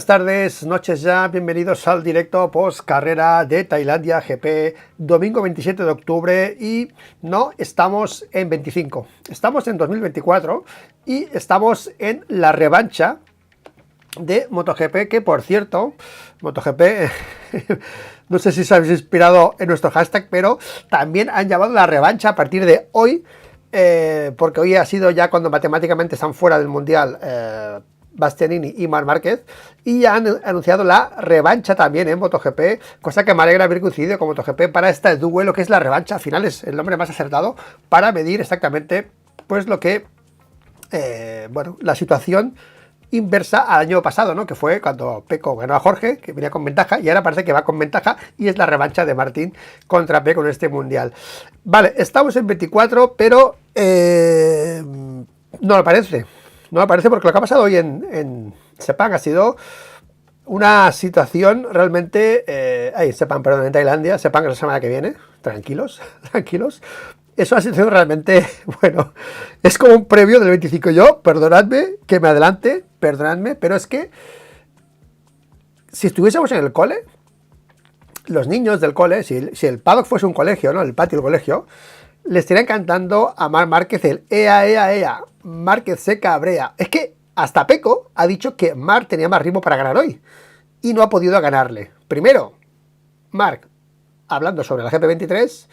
tardes, noches ya, bienvenidos al directo post carrera de Tailandia GP, domingo 27 de octubre y no estamos en 25, estamos en 2024 y estamos en la revancha de MotoGP, que por cierto, MotoGP, no sé si os habéis inspirado en nuestro hashtag, pero también han llamado la revancha a partir de hoy, porque hoy ha sido ya cuando matemáticamente están fuera del Mundial Bastianini y Marc Márquez, y ya han anunciado la revancha también en MotoGP, cosa que me alegra haber coincidido con MotoGP para este duelo que es la revancha. Al final es el nombre más acertado para medir exactamente pues lo que, bueno, la situación inversa al año pasado, ¿no? Que fue cuando Pecco ganó a Jorge, que venía con ventaja, y ahora parece que va con ventaja, y es la revancha de Martín contra Pecco en este Mundial. Vale, estamos en 24, pero no lo parece. No me parece, porque lo que ha pasado hoy en Sepang ha sido una situación realmente... Sepang, perdón, en Tailandia. Sepang es la semana que viene. Tranquilos, tranquilos. Eso ha sido realmente, bueno, es como un previo del 25. Yo, perdonadme que me adelante, perdonadme, pero es que si estuviésemos en el cole, los niños del cole, si el paddock fuese un colegio, ¿no? El patio del colegio, le estarían cantando a Marc Márquez el ea, ea, ea. Márquez se cabrea. Es que hasta Pecco ha dicho que Marc tenía más ritmo para ganar hoy y no ha podido ganarle. Primero, Marc hablando sobre la GP23,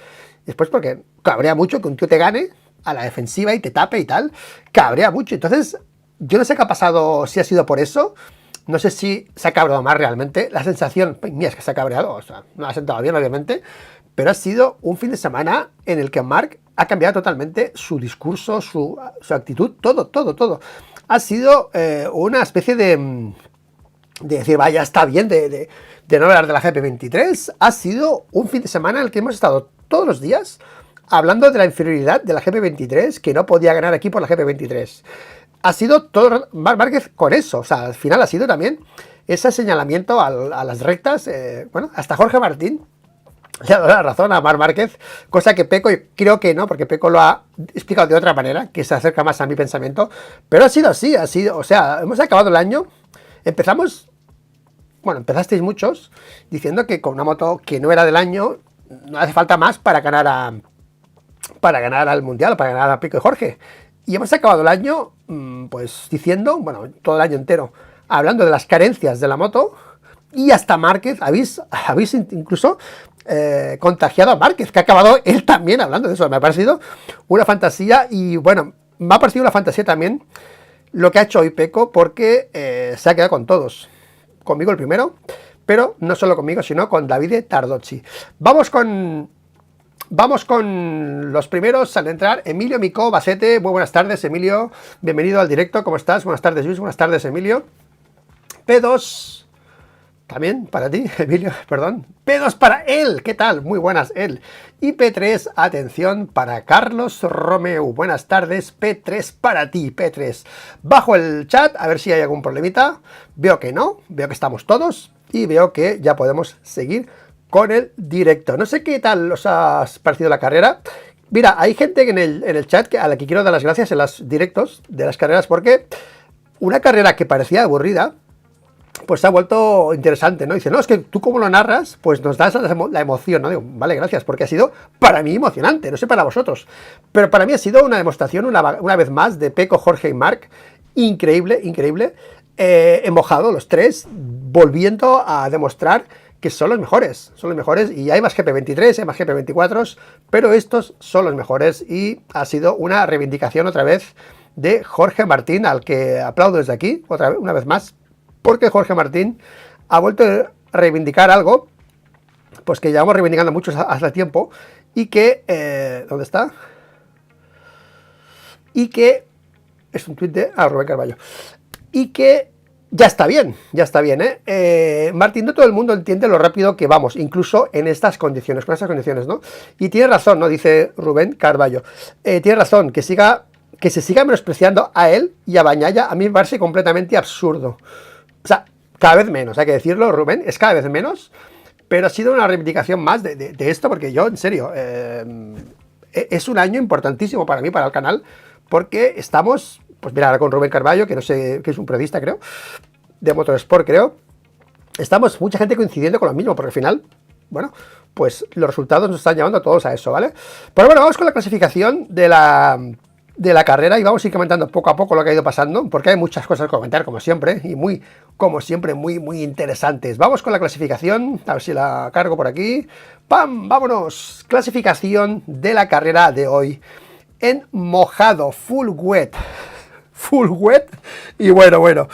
después porque cabrea mucho que un tío te gane a la defensiva y te tape y tal, cabrea mucho. Entonces, yo no sé qué ha pasado, si ha sido por eso, no sé si se ha cabreado más realmente. La sensación mía es que se ha cabreado, o sea, no ha sentado bien obviamente, pero ha sido un fin de semana en el que Marc ha cambiado totalmente su discurso, su actitud, todo. Ha sido una especie de decir, vaya, está bien de no hablar de la GP23. Ha sido un fin de semana en el que hemos estado todos los días hablando de la inferioridad de la GP23, que no podía ganar aquí por la GP23. Ha sido todo Marc Márquez con eso, o sea, al final ha sido también ese señalamiento a las rectas, bueno, hasta Jorge Martín le ha dado la razón a Marc Márquez, cosa que Pecco, creo que no, porque Pecco lo ha explicado de otra manera, que se acerca más a mi pensamiento, pero ha sido así, o sea, hemos acabado el año, empezasteis muchos diciendo que con una moto que no era del año, no hace falta más para ganar al Mundial, para ganar a Pecco y Jorge, y hemos acabado el año, pues diciendo, bueno, todo el año entero, hablando de las carencias de la moto, y hasta Márquez, habéis incluso contagiado a Márquez, que ha acabado él también hablando de eso. Me ha parecido una fantasía, y bueno, me ha parecido una fantasía también lo que ha hecho hoy Pecco, porque se ha quedado con todos, conmigo el primero, pero no solo conmigo, sino con Davide Tardozzi. Vamos con los primeros al entrar. Emilio Micó Basete, muy buenas tardes, Emilio, bienvenido al directo, ¿cómo estás? Buenas tardes, Luis, buenas tardes, Emilio. P2 también para ti, Emilio, perdón. P2 para él, ¿qué tal? Muy buenas, él. Y P3, atención, para Carlos Romeu. Buenas tardes, P3 para ti, P3. Bajo el chat, a ver si hay algún problemita. Veo que no, veo que estamos todos y veo que ya podemos seguir con el directo. No sé qué tal os ha parecido la carrera. Mira, hay gente en el chat a la que quiero dar las gracias en los directos de las carreras, porque una carrera que parecía aburrida, pues se ha vuelto interesante, ¿no? Dice, no, es que tú como lo narras, pues nos das la emoción, ¿no? Digo, vale, gracias, porque ha sido para mí emocionante, no sé para vosotros, pero para mí ha sido una demostración una vez más de Pecco, Jorge y Marc, increíble, mojado los tres, volviendo a demostrar que son los mejores, y hay más GP23, hay más GP24, pero estos son los mejores, y ha sido una reivindicación otra vez de Jorge Martín, al que aplaudo desde aquí, una vez más, porque Jorge Martín ha vuelto a reivindicar algo, pues que llevamos reivindicando mucho hace tiempo, y que, ¿dónde está? Y que, es un tuit de Rubén Carballo, y que ya está bien, Martín, no todo el mundo entiende lo rápido que vamos, incluso en estas condiciones, ¿no? Y tiene razón, ¿no? Dice Rubén Carballo, tiene razón, que se siga menospreciando a él y a Bagnaia, a mí me parece completamente absurdo. O sea, cada vez menos, hay que decirlo, Rubén, es cada vez menos, pero ha sido una reivindicación más de esto, porque yo, en serio, es un año importantísimo para mí, para el canal, porque estamos, pues mira, ahora con Rubén Carballo, que no sé, que es un periodista, creo, de Motorsport, creo, estamos mucha gente coincidiendo con lo mismo, porque al final, bueno, pues los resultados nos están llevando a todos a eso, ¿vale? Pero bueno, vamos con la clasificación de la carrera y vamos a ir comentando poco a poco lo que ha ido pasando, porque hay muchas cosas que comentar, como siempre, y como siempre, muy interesantes. Vamos con la clasificación, a ver si la cargo por aquí. ¡Pam! ¡Vámonos! Clasificación de la carrera de hoy en mojado, full wet. Full wet. Y bueno.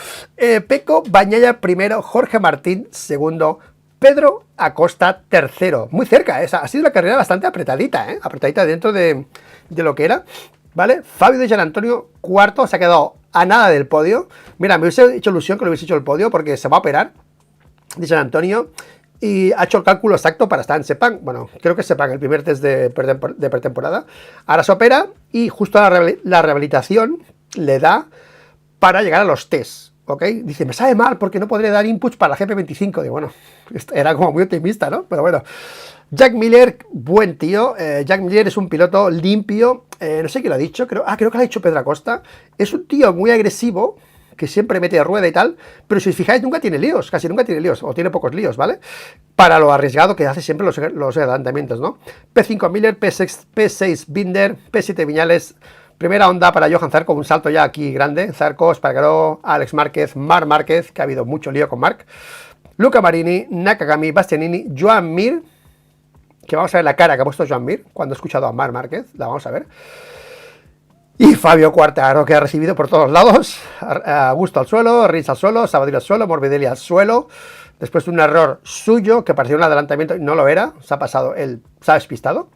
Pecco Bagnaia primero, Jorge Martín segundo, Pedro Acosta tercero. Muy cerca, ha sido una carrera bastante apretadita, apretadita dentro de lo que era, ¿vale? Fabio de Gianantonio cuarto, se ha quedado a nada del podio. Mira, me hubiese hecho ilusión que lo hubiese hecho el podio porque se va a operar de Gianantonio y ha hecho el cálculo exacto para estar en Sepang. Bueno, creo que es Sepang, el primer test de pretemporada. Ahora se opera y justo la rehabilitación le da para llegar a los tests, ¿ok? Dice, me sabe mal porque no podré dar inputs para la GP25. Digo, bueno, era como muy optimista, ¿no? Pero bueno. Jack Miller, buen tío. Jack Miller es un piloto limpio. No sé quién lo ha dicho. Creo que lo ha dicho Pedro Acosta. Es un tío muy agresivo, que siempre mete rueda y tal, pero si os fijáis nunca tiene líos, casi nunca tiene líos, o tiene pocos líos, ¿vale? Para lo arriesgado que hace siempre los adelantamientos, ¿no? P5 Miller, P6 Binder, P7 Viñales, primera onda para Johan Zarco, un salto ya aquí grande, Zarco, Espargaró, Alex Márquez, Marc Márquez, que ha habido mucho lío con Marc, Luca Marini, Nakagami, Bastianini, Joan Mir, que vamos a ver la cara que ha puesto Joan Mir cuando he escuchado a Marc Márquez, la vamos a ver. Y Fabio Quartararo, que ha recibido por todos lados. Augusto al suelo, Rins al suelo, Sabadell al suelo, Morbidelli al suelo. Después de un error suyo, que parecía un adelantamiento y no lo era, se ha despistado.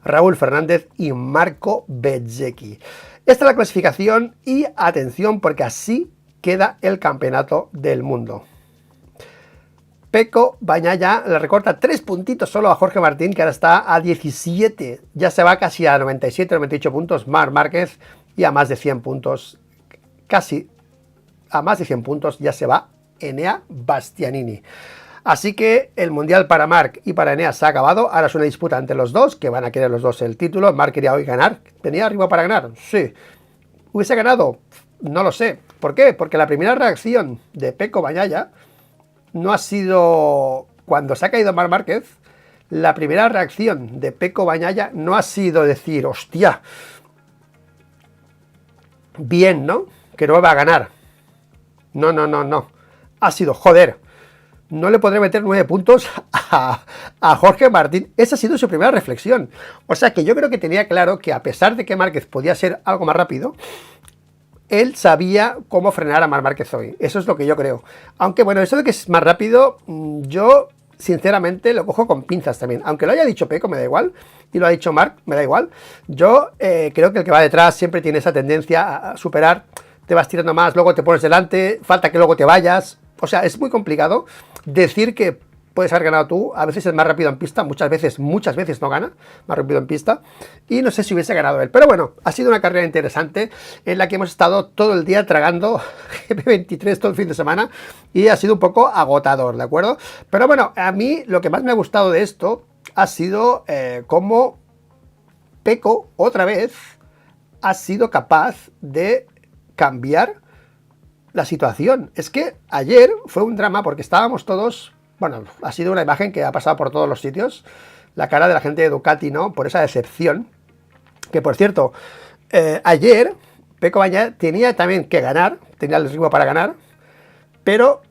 Raúl Fernández y Marco Bezzecchi. Esta es la clasificación y atención porque así queda el campeonato del mundo. Pecco Bagnaia le recorta 3 puntitos solo a Jorge Martín, que ahora está a 17. Ya se va casi a 97, 98 puntos Marc Márquez y a más de 100 puntos, casi a más de 100 puntos ya se va Enea Bastianini. Así que el mundial para Marc y para Enea se ha acabado. Ahora es una disputa entre los dos, que van a querer los dos el título. Marc quería hoy ganar. ¿Tenía arriba para ganar? Sí. ¿Hubiese ganado? No lo sé. ¿Por qué? Porque la primera reacción de Pecco Bagnaia no ha sido, cuando se ha caído Marc Márquez, la primera reacción de Pecco Bagnaia no ha sido decir, hostia, bien, ¿no? Que no va a ganar. No. Ha sido, joder, no le podré meter 9 puntos a Jorge Martín. Esa ha sido su primera reflexión. O sea que yo creo que tenía claro que a pesar de que Márquez podía ser algo más rápido, él sabía cómo frenar a Marc Márquez hoy. Eso es lo que yo creo. Aunque bueno, eso de que es más rápido, yo sinceramente lo cojo con pinzas también. Aunque lo haya dicho Pecco, me da igual. Y lo ha dicho Marc, me da igual. Yo creo que el que va detrás siempre tiene esa tendencia a superar. Te vas tirando más, luego te pones delante, falta que luego te vayas. O sea, es muy complicado decir que puedes haber ganado tú. A veces es más rápido en pista, muchas veces no gana, más rápido en pista. Y no sé si hubiese ganado él. Pero bueno, ha sido una carrera interesante en la que hemos estado todo el día tragando GP23 todo el fin de semana y ha sido un poco agotador, ¿de acuerdo? Pero bueno, a mí lo que más me ha gustado de esto ha sido cómo Pecco otra vez ha sido capaz de cambiar la situación. Es que ayer fue un drama porque estábamos todos... Bueno, ha sido una imagen que ha pasado por todos los sitios. La cara de la gente de Ducati, ¿no? Por esa decepción. Que, por cierto, ayer Pecco Bagnaia tenía también que ganar. Tenía el ritmo para ganar. Pero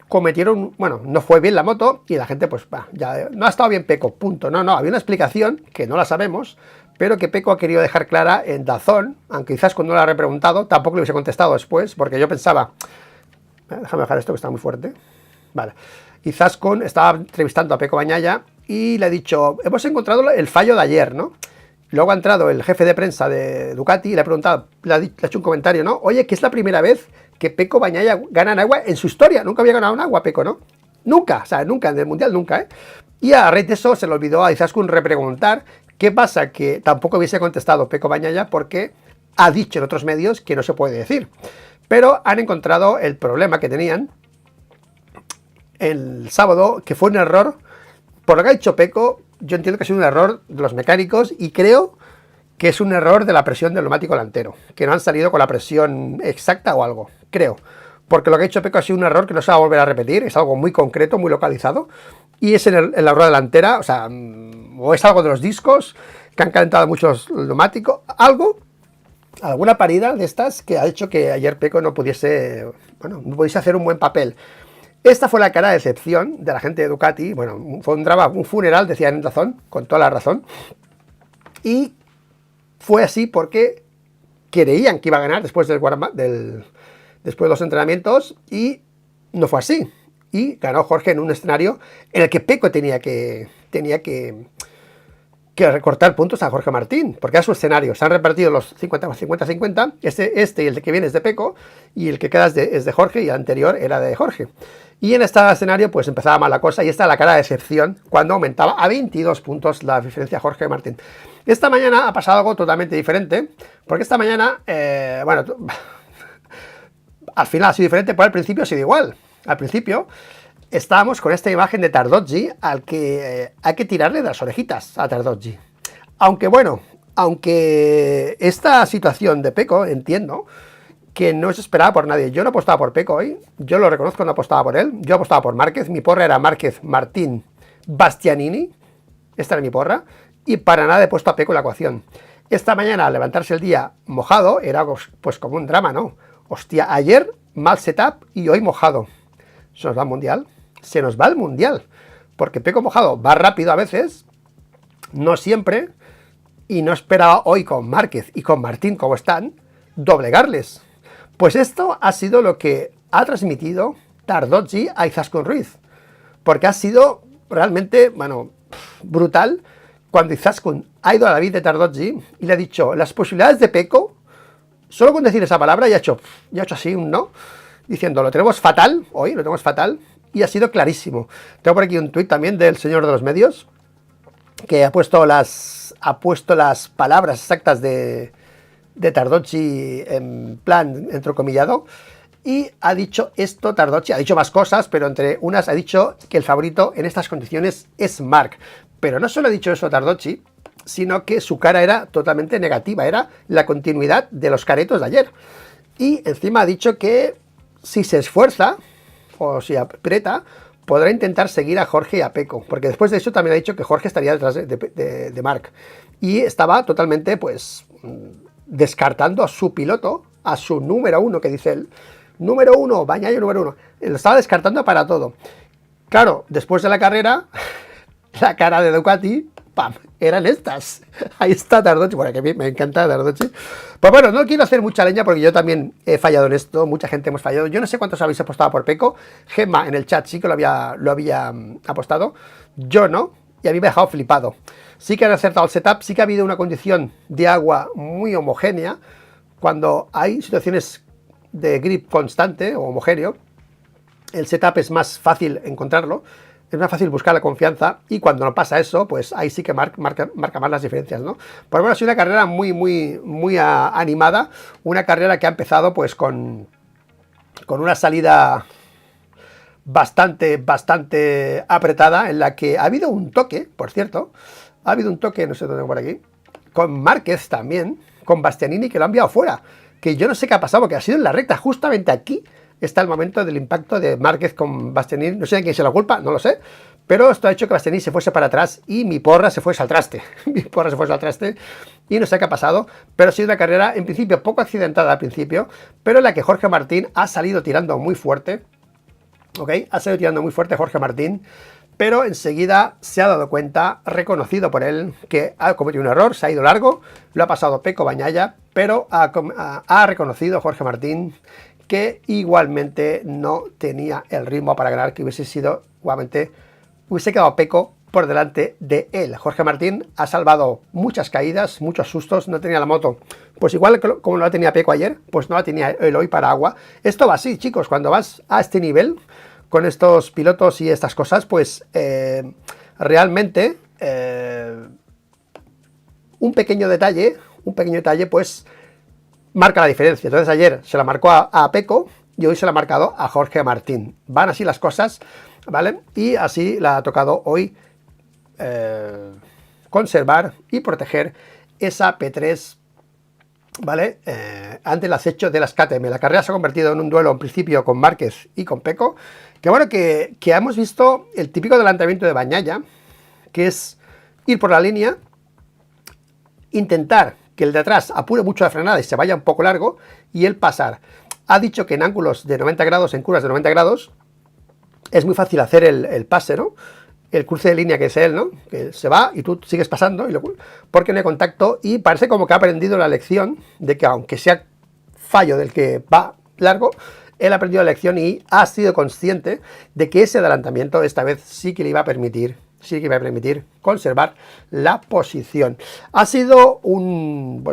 cometieron... Bueno, no fue bien la moto. Y la gente, pues, ya no ha estado bien Pecco, punto. No, había una explicación, que no la sabemos, pero que Pecco ha querido dejar clara en DAZN. Aunque quizás cuando lo ha repreguntado, tampoco le hubiese contestado después. Porque yo pensaba... Déjame dejar esto que está muy fuerte. Vale. Y Zascon estaba entrevistando a Pecco Bagnaia y le ha dicho, hemos encontrado el fallo de ayer, ¿no? Luego ha entrado el jefe de prensa de Ducati y le ha preguntado, le ha hecho un comentario, ¿no? Oye, que es la primera vez que Pecco Bagnaia gana en agua en su historia. Nunca había ganado en agua Pecco, ¿no? Nunca, o sea, nunca, en el Mundial nunca, ¿eh? Y a raíz de eso se le olvidó a Izaskun repreguntar qué pasa, que tampoco hubiese contestado Pecco Bagnaia porque ha dicho en otros medios que no se puede decir. Pero han encontrado el problema que tenían el sábado, que fue un error, por lo que ha dicho Pecco, yo entiendo que ha sido un error de los mecánicos y creo que es un error de la presión del neumático delantero, que no han salido con la presión exacta o algo, creo, porque lo que ha hecho Pecco ha sido un error que no se va a volver a repetir, es algo muy concreto, muy localizado, y es en la rueda delantera, o sea, o es algo de los discos que han calentado mucho los neumáticos, alguna parida de estas que ha hecho que ayer Pecco no pudiese hacer un buen papel. Esta fue la cara de decepción de la gente de Ducati. Bueno, fue un drama, un funeral, decían en razón, con toda la razón. Y fue así porque creían que iba a ganar después después de los entrenamientos y no fue así. Y ganó Jorge en un escenario en el que Pecco tenía que recortar puntos a Jorge Martín, porque era su escenario. Se han repartido los 50-50, este y el que viene es de Pecco, y el que queda es de Jorge, y el anterior era de Jorge. Y en este escenario pues empezaba mal la cosa, y esta la cara de decepción cuando aumentaba a 22 puntos la diferencia Jorge Martín. Esta mañana ha pasado algo totalmente diferente, porque esta mañana, al final ha sido diferente, pero al principio ha sido igual. Al principio estábamos con esta imagen de Tardozzi al que hay que tirarle de las orejitas a Tardozzi. Aunque esta situación de Pecco, entiendo que no se esperaba por nadie. Yo no apostaba por Pecco hoy, yo lo reconozco, no apostaba por él. Yo apostaba por Márquez, mi porra era Márquez, Martín, Bastianini, esta era mi porra, y para nada he puesto a Pecco en la ecuación. Esta mañana, al levantarse el día mojado, era pues como un drama, ¿no? Hostia, ayer mal setup y hoy mojado. Se nos va al mundial. Se nos va al mundial. Porque Pecco mojado va rápido a veces, no siempre, y no esperaba hoy con Márquez y con Martín, como están, doblegarles. Pues esto ha sido lo que ha transmitido Tardozzi a Izaskun Ruiz. Porque ha sido realmente, brutal cuando Izaskun ha ido a la vid de Tardozzi y le ha dicho las posibilidades de Pecco, solo con decir esa palabra ya ha hecho así un no, diciendo lo tenemos fatal, hoy lo tenemos fatal, y ha sido clarísimo. Tengo por aquí un tuit también del señor de los medios, que ha puesto las palabras exactas de Tardozzi en plan entrecomillado, y ha dicho esto Tardozzi, ha dicho más cosas, pero entre unas ha dicho que el favorito en estas condiciones es Marc. Pero no solo ha dicho eso Tardozzi, sino que su cara era totalmente negativa, era la continuidad de los caretos de ayer. Y encima ha dicho que si se esfuerza, o si aprieta, podrá intentar seguir a Jorge y a Pecco, porque después de eso también ha dicho que Jorge estaría detrás de Marc. Y estaba totalmente, pues, descartando a su piloto, a su número uno, que dice él, número uno, Bagnaia número uno, lo estaba descartando para todo. Claro, después de la carrera, la cara de Ducati, ¡pam!, eran estas. Ahí está Tardozzi, bueno, que me encanta Tardozzi. Pues bueno, no quiero hacer mucha leña porque yo también he fallado en esto, mucha gente hemos fallado. Yo no sé cuántos habéis apostado por Pecco. Gemma en el chat sí que lo había apostado, yo no, y a mí me ha dejado flipado. Sí que han acertado el setup, sí que ha habido una condición de agua muy homogénea. Cuando hay situaciones de grip constante o homogéneo, el setup es más fácil encontrarlo, es más fácil buscar la confianza, y cuando no pasa eso, pues ahí sí que marca más las diferencias, ¿no? Por lo menos ha sido una carrera muy animada, una carrera que ha empezado pues con una salida bastante apretada, en la que ha habido un toque, por cierto, no sé dónde tengo por aquí, con Márquez también, con Bastianini, que lo ha enviado fuera, que yo no sé qué ha pasado, porque ha sido en la recta, justamente aquí está el momento del impacto de Márquez con Bastianini. No sé de quién se la culpa, no lo sé, pero esto ha hecho que Bastianini se fuese para atrás y mi porra se fuese al traste. Y no sé qué ha pasado, pero ha sido una carrera en principio poco accidentada al principio, pero en la que Jorge Martín ha salido tirando muy fuerte. ¿Ok? Ha salido tirando muy fuerte Jorge Martín, pero enseguida se ha dado cuenta, reconocido por él, que ha cometido un error, se ha ido largo, lo ha pasado Pecco Bagnaia, pero ha reconocido Jorge Martín que igualmente no tenía el ritmo para ganar, que hubiese quedado Pecco por delante de él. Jorge Martín ha salvado muchas caídas, muchos sustos, no tenía la moto, pues igual como no la tenía Pecco ayer, pues no la tenía él hoy para agua. Esto va así, chicos, cuando vas a este nivel, con estos pilotos y estas cosas, pues realmente un pequeño detalle, pues marca la diferencia. Entonces ayer se la marcó a Pecco y hoy se la ha marcado a Jorge Martín. Van así las cosas, ¿vale? Y así la ha tocado hoy conservar y proteger esa P3 ¿vale? Ante el acecho de las KTM. La carrera se ha convertido en un duelo en principio con Márquez y con Pecco, que bueno, que hemos visto el típico adelantamiento de Bagnaia, que es ir por la línea, intentar que el de atrás apure mucho la frenada y se vaya un poco largo, y él pasar. Ha dicho que en ángulos de 90 grados, en curvas de 90 grados, es muy fácil hacer el pase, ¿no? El cruce de línea que es él, ¿no? Que se va y tú sigues pasando, porque no hay contacto, y parece como que ha aprendido la lección de que aunque sea fallo del que va largo, él ha aprendido la lección y ha sido consciente de que ese adelantamiento esta vez sí que le iba a permitir conservar la posición. Ha sido un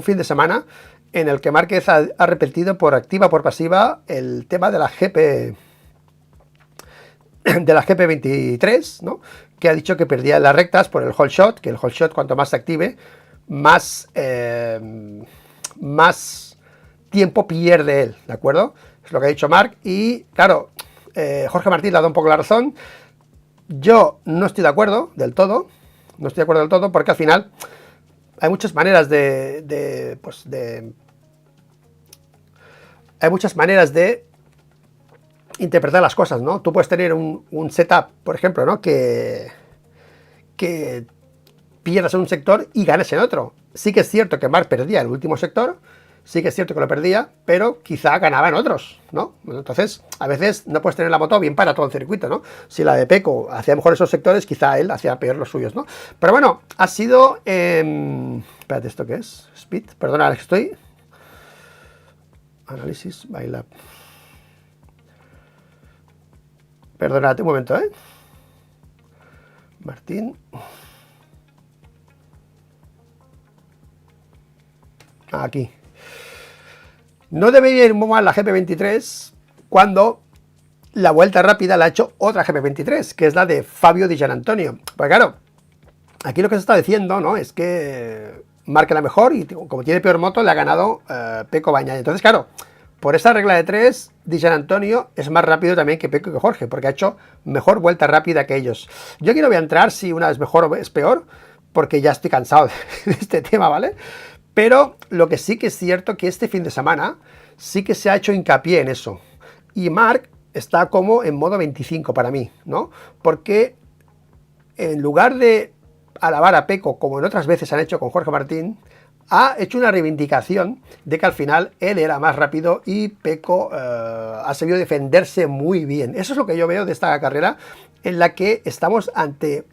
fin de semana en el que Márquez ha repetido por activa o por pasiva el tema de la GP23, ¿no? Que ha dicho que perdía las rectas por el hole shot, que el hole shot cuanto más se active, más tiempo pierde él, ¿de acuerdo? Es lo que ha dicho Marc, y claro, Jorge Martín le ha dado un poco la razón. Yo no estoy de acuerdo del todo, porque al final hay muchas maneras hay muchas maneras de interpretar las cosas, ¿no? Tú puedes tener un setup, por ejemplo, ¿no? Que pierdas en un sector y ganes en otro. Sí que es cierto que Marc perdía el último sector, sí que es cierto que lo perdía, pero quizá ganaba en otros, ¿no? Entonces, a veces no puedes tener la moto bien para todo el circuito, ¿no? Si la de Pecco hacía mejor esos sectores, quizá él hacía peor los suyos, ¿no? Pero bueno, ha sido... espérate, ¿esto qué es? Speed, perdona, estoy... Análisis, baila... Perdonad un momento, ¿eh? Martín... Aquí. No debería ir muy mal la GP23 cuando la vuelta rápida la ha hecho otra GP23, que es la de Fabio Di Giannantonio. Pues claro, aquí lo que se está diciendo, ¿no? Es que marca la mejor y como tiene peor moto le ha ganado Pecco Bagnaia. Entonces, claro, por esta regla de 3, Di Giannantonio es más rápido también que Pecco y que Jorge, porque ha hecho mejor vuelta rápida que ellos. Yo aquí no voy a entrar si una es mejor o es peor, porque ya estoy cansado de este tema, ¿vale? Pero lo que sí que es cierto que este fin de semana sí que se ha hecho hincapié en eso. Y Marc está como en modo 25 para mí, ¿no? Porque en lugar de alabar a Pecco, como en otras veces han hecho con Jorge Martín, ha hecho una reivindicación de que al final él era más rápido y Pecco ha sabido defenderse muy bien. Eso es lo que yo veo de esta carrera, en la que estamos ante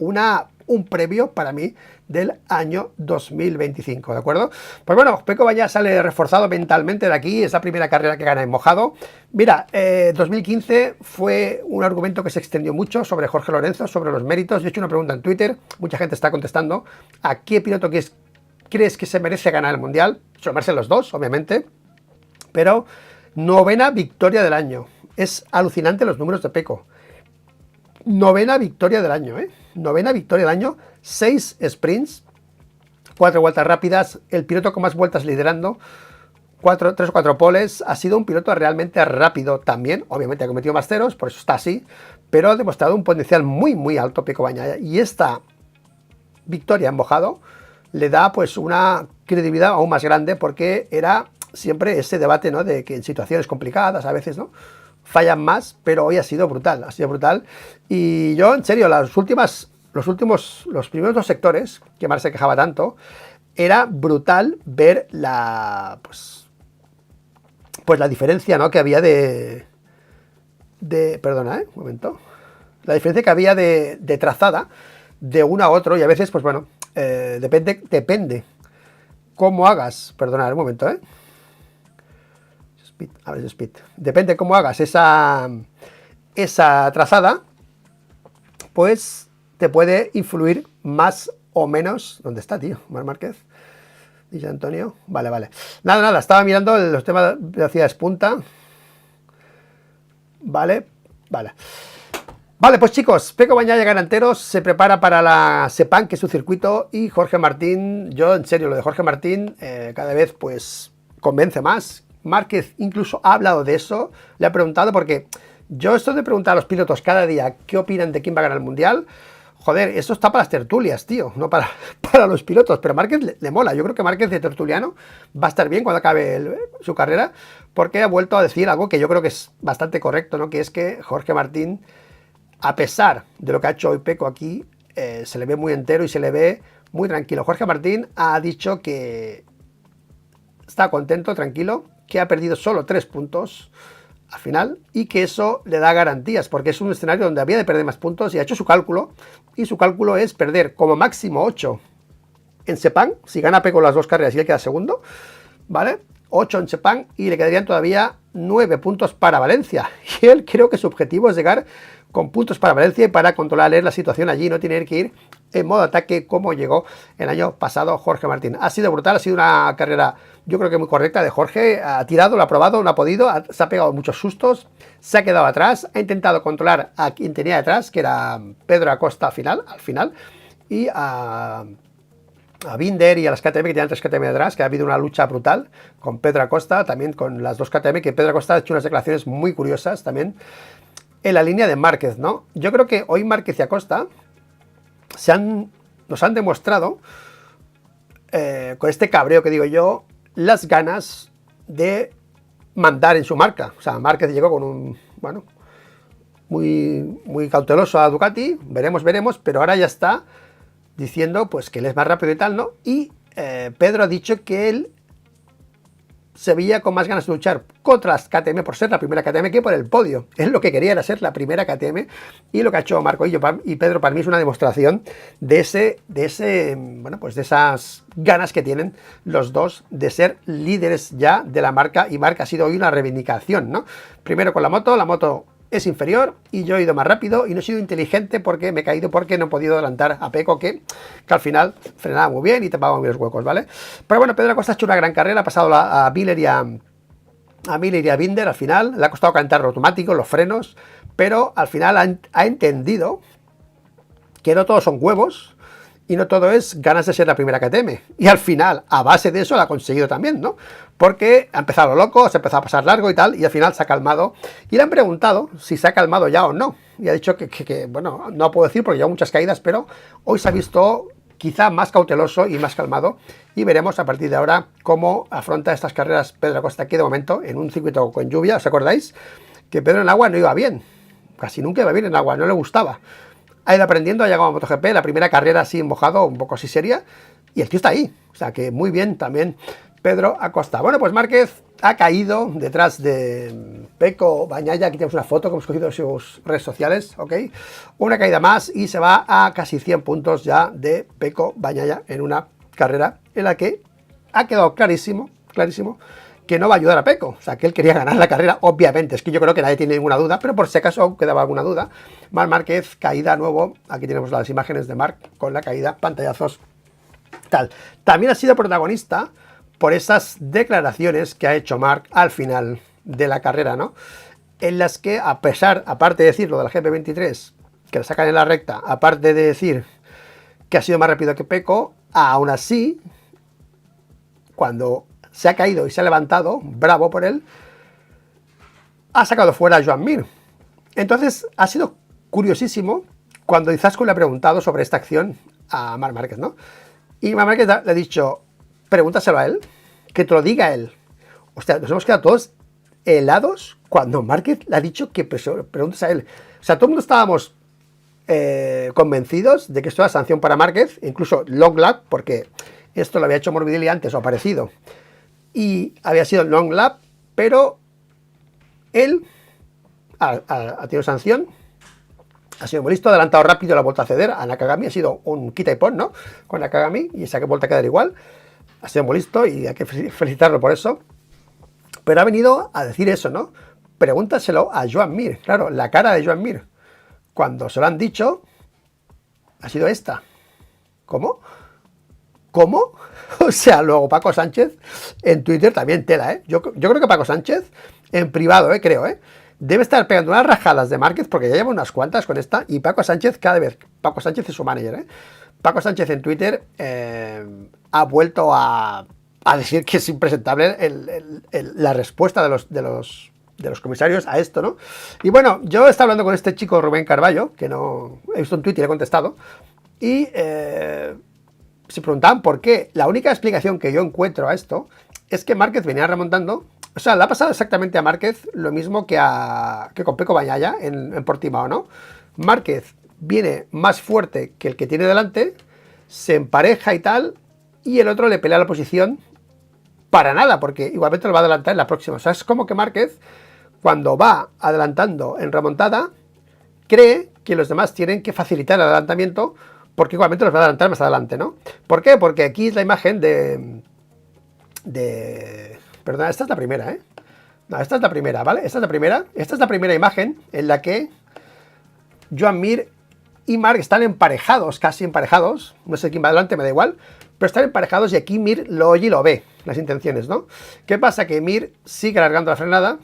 un previo para mí del año 2025, ¿de acuerdo? Pues bueno, Pecco Bagnaia sale reforzado mentalmente de aquí, es la primera carrera que gana en mojado. Mira, 2015 fue un argumento que se extendió mucho sobre Jorge Lorenzo, sobre los méritos. Yo he hecho una pregunta en Twitter, mucha gente está contestando, ¿a qué piloto crees que se merece ganar el Mundial? Se lo merecen los dos, obviamente, pero 9ª victoria del año. Es alucinante los números de Pecco. 9ª victoria del año, ¿eh? 9ª victoria del año, 6 sprints, 4 vueltas rápidas, el piloto con más vueltas liderando, 3 o 4 poles. Ha sido un piloto realmente rápido también, obviamente ha cometido más ceros, por eso está así, pero ha demostrado un potencial muy, muy alto Pecco Bagnaia, y esta victoria en mojado le da pues una credibilidad aún más grande, porque era siempre ese debate, ¿no? De que en situaciones complicadas a veces, ¿no? Fallan más, pero hoy ha sido brutal, y yo, en serio, los primeros 2 sectores, que Marc se quejaba tanto, era brutal ver pues la diferencia, ¿no? Que había perdona, un momento, la diferencia que había de trazada de uno a otro, y a veces, pues bueno, depende cómo hagas, perdona, un momento, Speed, a ver, speed. Depende cómo hagas esa trazada, pues te puede influir más o menos. ¿Dónde está, tío? Marc Márquez, dice Antonio. Vale. Nada, estaba mirando los temas de velocidades punta. Vale, pues chicos, Pecco Bagnaia gana enteros, se prepara para la Sepang, que es su circuito, y Jorge Martín, yo en serio, lo de Jorge Martín cada vez pues convence más. Márquez incluso ha hablado de eso, le ha preguntado, porque yo esto de preguntar a los pilotos cada día qué opinan de quién va a ganar el Mundial, joder, esto está para las tertulias, tío, no para, para los pilotos, pero Márquez le mola. Yo creo que Márquez de tertuliano va a estar bien cuando acabe su carrera, porque ha vuelto a decir algo que yo creo que es bastante correcto, ¿no? Que es que Jorge Martín, a pesar de lo que ha hecho hoy Pecco aquí, se le ve muy entero y se le ve muy tranquilo. Jorge Martín ha dicho que está contento, tranquilo, que ha perdido solo 3 puntos al final y que eso le da garantías porque es un escenario donde había de perder más puntos y ha hecho su cálculo y su cálculo es perder como máximo 8 en Sepang, si gana Pecco las 2 carreras y él queda segundo, ¿vale? 8 en Sepang y le quedarían todavía 9 puntos para Valencia y él creo que su objetivo es llegar con puntos para Valencia y para controlar la situación allí, no tener que ir en modo ataque como llegó el año pasado Jorge Martín. Ha sido brutal, ha sido una carrera yo creo que muy correcta de Jorge, ha tirado, lo ha probado, no ha podido, se ha pegado muchos sustos, se ha quedado atrás, ha intentado controlar a quien tenía detrás, que era Pedro Acosta al final, y a Binder y a las KTM, que tienen 3 KTM detrás, que ha habido una lucha brutal con Pedro Acosta, también con las 2 KTM, que Pedro Acosta ha hecho unas declaraciones muy curiosas también en la línea de Márquez, ¿no? Yo creo que hoy Márquez y Acosta nos han demostrado, con este cabreo que digo yo, las ganas de mandar en su marca. O sea, Márquez llegó con un, bueno, muy cauteloso a Ducati, veremos, pero ahora ya está diciendo pues que él es más rápido y tal, ¿no? Y Pedro ha dicho que él se veía con más ganas de luchar contra las KTM por ser la primera KTM que por el podio. Él lo que quería era ser la primera KTM y lo que ha hecho Marco y Pedro para mí es una demostración de esas ganas que tienen los dos de ser líderes ya de la marca y marca ha sido hoy una reivindicación, ¿no? Primero con la moto es inferior y yo he ido más rápido y no he sido inteligente porque me he caído porque no he podido adelantar a Pecco que al final frenaba muy bien y tapaba muy los huecos, ¿vale? Pero bueno, Pedro Acosta ha hecho una gran carrera, ha pasado a Miller y a Binder al final, le ha costado calentar automático, los frenos, pero al final ha entendido que no todos son huevos y no todo es ganas de ser la primera KTM. Y al final, a base de eso, la ha conseguido también, ¿no? Porque ha empezado loco, se ha empezado a pasar largo y tal, y al final se ha calmado. Y le han preguntado si se ha calmado ya o no. Y ha dicho que bueno, no puedo decir porque lleva muchas caídas, pero hoy se ha visto quizá más cauteloso y más calmado. Y veremos a partir de ahora cómo afronta estas carreras Pedro Acosta aquí de momento, en un circuito con lluvia. ¿Os acordáis? Que Pedro en agua no iba bien. Casi nunca iba bien en agua, no le gustaba. Ha ido aprendiendo, ha llegado a MotoGP, la primera carrera así mojado, un poco así seria, y el tío está ahí. O sea que muy bien también Pedro Acosta. Bueno, pues Márquez ha caído detrás de Pecco Bagnaia. Aquí tenemos una foto que hemos cogido de sus redes sociales, ¿ok? Una caída más y se va a casi 100 puntos ya de Pecco Bagnaia en una carrera en la que ha quedado clarísimo que no va a ayudar a Pecco, o sea que él quería ganar la carrera, obviamente, es que yo creo que nadie tiene ninguna duda, pero por si acaso quedaba alguna duda, Marc Márquez, caída nuevo, aquí tenemos las imágenes de Marc con la caída, pantallazos, tal. También ha sido protagonista por esas declaraciones que ha hecho Marc al final de la carrera, ¿no? En las que, aparte de decir lo del GP23, que la sacan en la recta, aparte de decir que ha sido más rápido que Pecco, aún así, cuando se ha caído y se ha levantado, bravo por él, ha sacado fuera a Joan Mir. Entonces ha sido curiosísimo cuando Izaskun le ha preguntado sobre esta acción a Marc Márquez, ¿no? Y Marc Márquez le ha dicho, pregúntaselo a él, que te lo diga él. O sea, nos hemos quedado todos helados cuando Márquez le ha dicho que preguntes a él. O sea, todo el mundo estábamos convencidos de que esto era sanción para Márquez, incluso long lap, porque esto lo había hecho Morbidelli antes o parecido, y había sido long lap, pero él ha tenido sanción, ha sido muy listo, ha adelantado rápido, la vuelta a ceder a Nakagami, ha sido un quita y pon, ¿no? Con Nakagami, y esa que vuelta a quedar igual, ha sido muy listo y hay que felicitarlo por eso, pero ha venido a decir eso, ¿no? Pregúntaselo a Joan Mir, claro, la cara de Joan Mir, cuando se lo han dicho, ha sido esta. ¿Cómo? ¿Cómo? O sea, luego Paco Sánchez en Twitter también tela, ¿eh? Yo creo que Paco Sánchez, en privado, creo, debe estar pegando unas rajadas de Márquez porque ya lleva unas cuantas con esta y Paco Sánchez cada vez, Paco Sánchez es su manager, Paco Sánchez en Twitter ha vuelto a decir que es impresentable la respuesta de los de los comisarios a esto, ¿no? Y bueno, yo estaba hablando con este chico Rubén Carballo, que no he visto un tuit y le he contestado, y se preguntaban por qué. La única explicación que yo encuentro a esto es que Márquez venía remontando. O sea, le ha pasado exactamente a Márquez lo mismo que con Pecco Bagnaia en Portimao, ¿no? Márquez viene más fuerte que el que tiene delante, se empareja y tal, y el otro le pelea la posición para nada, porque igualmente lo va a adelantar en la próxima. O sea, es como que Márquez, cuando va adelantando en remontada, cree que los demás tienen que facilitar el adelantamiento, porque igualmente los va a adelantar más adelante, ¿no? ¿Por qué? Porque aquí es la imagen Perdona, esta es la primera, ¿eh? No, esta es la primera, ¿vale? Esta es la primera imagen en la que Joan Mir y Marc están emparejados, casi emparejados. No sé quién va adelante, me da igual. Pero están emparejados y aquí Mir lo oye y lo ve, las intenciones, ¿no? ¿Qué pasa? Que Mir sigue alargando la frenada,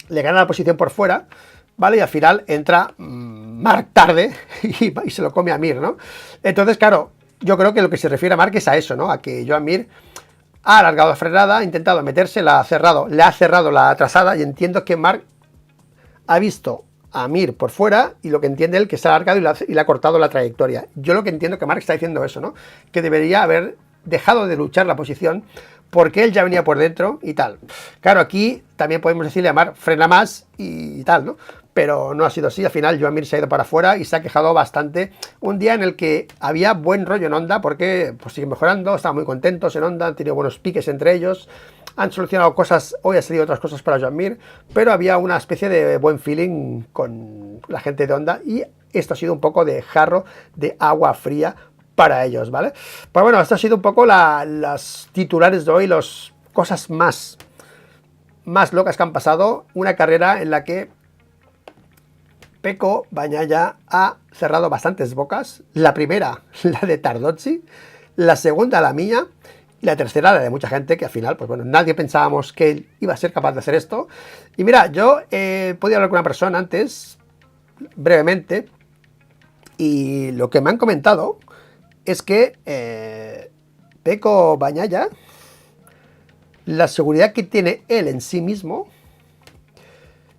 le gana la posición por fuera, ¿vale? Y al final entra Marc tarde y se lo come a Mir, ¿no? Entonces, claro, yo creo que lo que se refiere a Marc es a eso, ¿no? A que Joan Mir ha alargado la frenada, ha intentado meterse, le ha cerrado la trazada, y entiendo que Marc ha visto a Mir por fuera y lo que entiende él que se ha alargado y le ha cortado la trayectoria. Yo lo que entiendo que Marc está diciendo eso, ¿no? Que debería haber dejado de luchar la posición porque él ya venía por dentro y tal. Claro, aquí también podemos decirle a Marc, frena más y tal, ¿no? Pero no ha sido así. Al final Joan Mir se ha ido para afuera y se ha quejado bastante. Un día en el que había buen rollo en Honda porque pues siguen mejorando, estaban muy contentos en Honda, han tenido buenos piques entre ellos, han solucionado cosas, hoy ha salido otras cosas para Joan Mir, pero había una especie de buen feeling con la gente de Honda y esto ha sido un poco de jarro de agua fría para ellos, ¿vale? Pues bueno, esto ha sido un poco las titulares de hoy, las cosas más locas que han pasado. Una carrera en la que Pecco Bagnaia ha cerrado bastantes bocas. La primera, la de Tardozzi, la segunda, la mía, y la tercera, la de mucha gente, que al final, pues bueno, nadie pensábamos que él iba a ser capaz de hacer esto. Y mira, yo he podido hablar con una persona antes, brevemente, y lo que me han comentado es que Pecco Bagnaia, la seguridad que tiene él en sí mismo,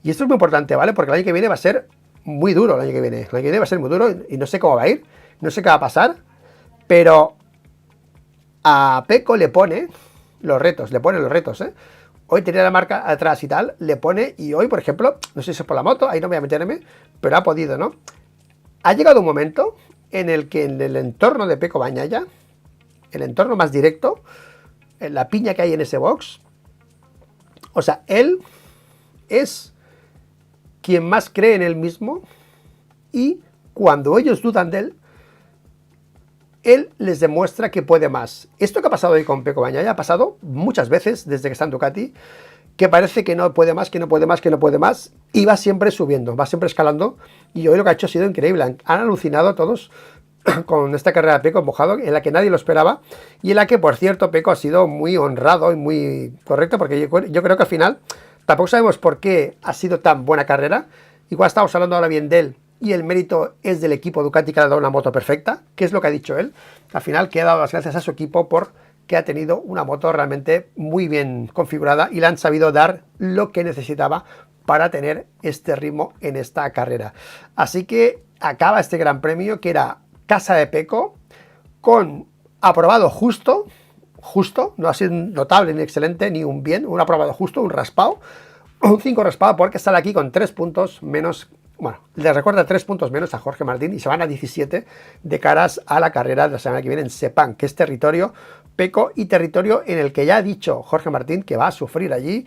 y esto es muy importante, ¿vale? Porque el año que viene va a ser muy duro, el año que viene va a ser muy duro y no sé cómo va a ir, no sé qué va a pasar, pero a Pecco le pone los retos, ¿eh? Hoy tenía la marca atrás y tal, le pone, y hoy, por ejemplo, no sé si es por la moto, ahí no voy a meterme, pero ha podido, ¿no? Ha llegado un momento en el que en el entorno de Pecco Bagnaia, el entorno más directo, en la piña que hay en ese box, o sea, él es quien más cree en él mismo, y cuando ellos dudan de él les demuestra que puede más. Esto que ha pasado hoy con Pecco Bagnaia ha pasado muchas veces desde que está en Ducati, que parece que no puede más, y va siempre subiendo, va siempre escalando, y hoy lo que ha hecho ha sido increíble. Han alucinado todos con esta carrera de Pecco empujado, en la que nadie lo esperaba, y en la que, por cierto, Pecco ha sido muy honrado y muy correcto, porque yo creo que al final tampoco sabemos por qué ha sido tan buena carrera. Igual estamos hablando ahora bien de él, y el mérito es del equipo Ducati, que le ha dado una moto perfecta, que es lo que ha dicho él. Al final, que ha dado las gracias a su equipo porque ha tenido una moto realmente muy bien configurada y le han sabido dar lo que necesitaba para tener este ritmo en esta carrera. Así que acaba este gran premio, que era casa de Pecco, con aprobado justo, no ha sido notable ni excelente ni un bien, un aprobado justo, un raspado, un 5 raspado, porque sale aquí con 3 puntos menos. Bueno, le recuerda 3 puntos menos a Jorge Martín y se van a 17 de caras a la carrera de la semana que viene en Sepang, que es territorio Pecco y territorio en el que ya ha dicho Jorge Martín que va a sufrir allí,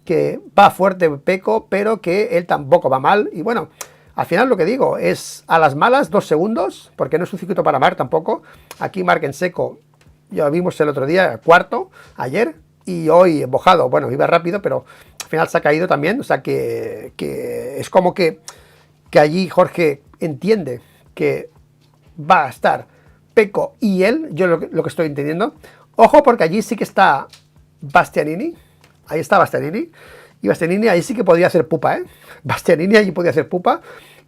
que va fuerte Pecco, pero que él tampoco va mal. Y bueno, al final lo que digo es a las malas 2 segundos, porque no es un circuito para Marc tampoco. Aquí Marc en seco, ya vimos el otro día, cuarto, ayer, y hoy mojado, bueno, iba rápido, pero al final se ha caído también. O sea que es como que allí Jorge entiende que va a estar Pecco y él, yo lo que estoy entendiendo. Ojo, porque allí sí que está Bastianini, ahí está Bastianini, y Bastianini ahí sí que podía hacer pupa, ¿eh? Bastianini allí podía hacer pupa,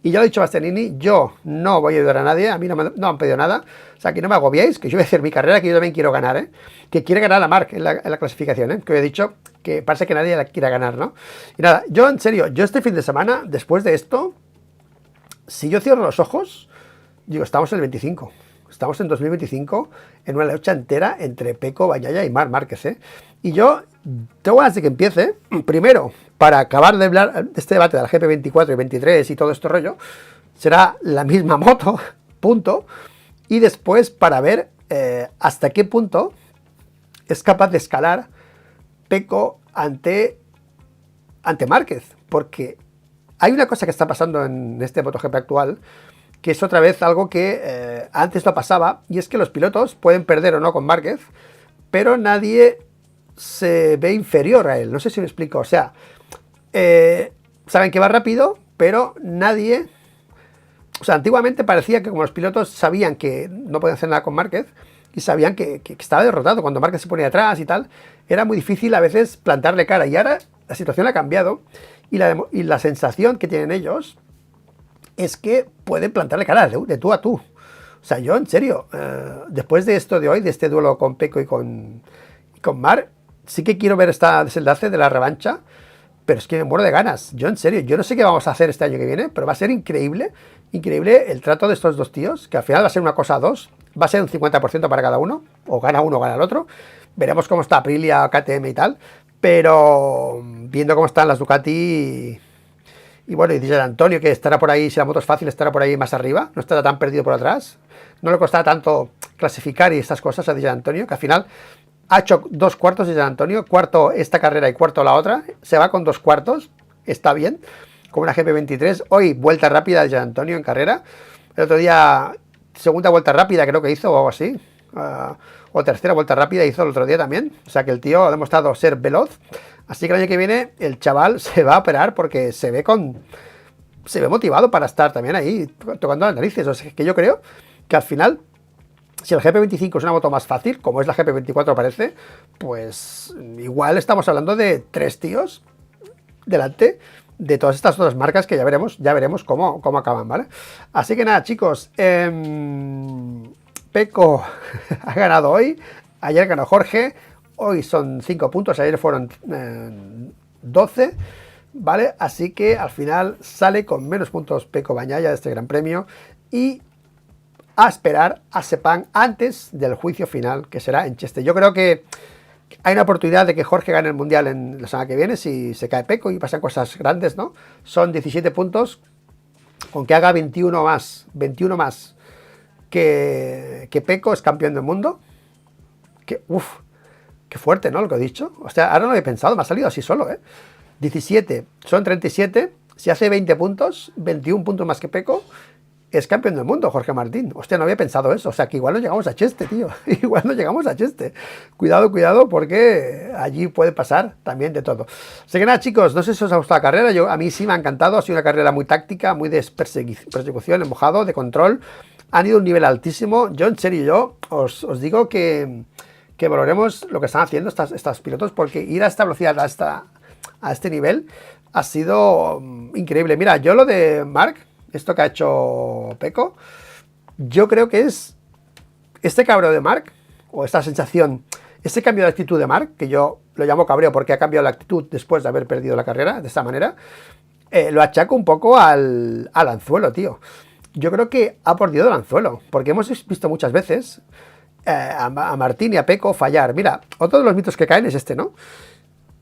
Y ya lo he dicho Bastianini, yo no voy a ayudar a nadie, a mí no han pedido nada. O sea, que no me agobiéis, que yo voy a hacer mi carrera, que yo también quiero ganar, ¿eh? Que quiere ganar la Marc en la clasificación, ¿eh? Que he dicho que parece que nadie la quiera ganar, ¿no? Y nada, yo en serio, yo este fin de semana, después de esto, si yo cierro los ojos, digo, estamos en el 25. Estamos en 2025 en una lucha entera entre Pecco, Bagnaia y Marc Márquez, ¿eh? Y yo tengo ganas de que empiece, primero, para acabar de hablar de este debate de la GP24 y 23 y todo este rollo, será la misma moto, punto, y después para ver hasta qué punto es capaz de escalar Pecco ante Márquez, porque hay una cosa que está pasando en este MotoGP actual, que es otra vez algo que antes no pasaba, y es que los pilotos pueden perder o no con Márquez, pero nadie se ve inferior a él. No sé si me explico. O sea, saben que va rápido, pero nadie... O sea, antiguamente parecía que como los pilotos sabían que no podían hacer nada con Márquez, y sabían que estaba derrotado, cuando Márquez se ponía atrás y tal, era muy difícil a veces plantarle cara, y ahora la situación ha cambiado, y la sensación que tienen ellos es que pueden plantarle cara de tú a tú. O sea, yo en serio, después de esto de hoy, de este duelo con Pecco y con Marc, sí que quiero ver esta desenlace de la revancha, pero es que me muero de ganas. Yo en serio, yo no sé qué vamos a hacer este año que viene, pero va a ser increíble, increíble el trato de estos dos tíos, que al final va a ser una cosa a dos, va a ser un 50% para cada uno, o gana uno o gana el otro. Veremos cómo está Aprilia, KTM y tal, pero viendo cómo están las Ducati y bueno, y Di Giannantonio, que estará por ahí, si la moto es fácil, estará por ahí más arriba, no estará tan perdido por atrás, no le costará tanto clasificar y estas cosas a Di Giannantonio, que al final ha hecho 2 cuartos de Giannantonio, cuarto esta carrera y cuarto la otra, se va con 2 cuartos, está bien, como una GP23, hoy vuelta rápida de Giannantonio en carrera, el otro día segunda vuelta rápida creo que hizo o algo así, o tercera vuelta rápida hizo el otro día también, o sea que el tío ha demostrado ser veloz, así que el año que viene el chaval se va a operar porque se ve motivado para estar también ahí tocando las narices, o sea que yo creo que al final, si el GP25 es una moto más fácil, como es la GP24 parece, pues igual estamos hablando de 3 tíos delante de todas estas otras marcas que ya veremos cómo acaban, ¿vale? Así que nada, chicos, Pecco ha ganado hoy, ayer ganó Jorge, hoy son 5 puntos, ayer fueron 12, ¿vale? Así que al final sale con menos puntos Pecco Bagnaia de este Gran Premio y a esperar a Sepang antes del juicio final, que será en Cheste. Yo creo que hay una oportunidad de que Jorge gane el Mundial en la semana que viene, si se cae Pecco y pasan cosas grandes, ¿no? Son 17 puntos, con que haga 21 más que Pecco es campeón del mundo. Qué fuerte, ¿no? Lo que he dicho. O sea, ahora no lo he pensado, me ha salido así solo, ¿eh? 17, son 37, si hace 20 puntos, 21 puntos más que Pecco, es campeón del mundo, Jorge Martín. Hostia, no había pensado eso. O sea, que igual no llegamos a Cheste, tío. Igual no llegamos a Cheste. Cuidado, porque allí puede pasar también de todo. Así que nada, chicos, no sé si os ha gustado la carrera. A mí sí me ha encantado. Ha sido una carrera muy táctica, muy de persecución, en mojado, de control. Han ido a un nivel altísimo. Yo, en serio, os digo que valoremos lo que están haciendo estos pilotos, porque ir a esta velocidad, a este nivel, ha sido increíble. Mira, yo lo de Marc, esto que ha hecho Pecco, yo creo que es este cabreo de Marc, o esta sensación, este cambio de actitud de Marc, que yo lo llamo cabreo porque ha cambiado la actitud después de haber perdido la carrera, de esta manera, lo achaco un poco al anzuelo, tío. Yo creo que ha perdido el anzuelo, porque hemos visto muchas veces a Martín y a Pecco fallar. Mira, otro de los mitos que caen es este, ¿no?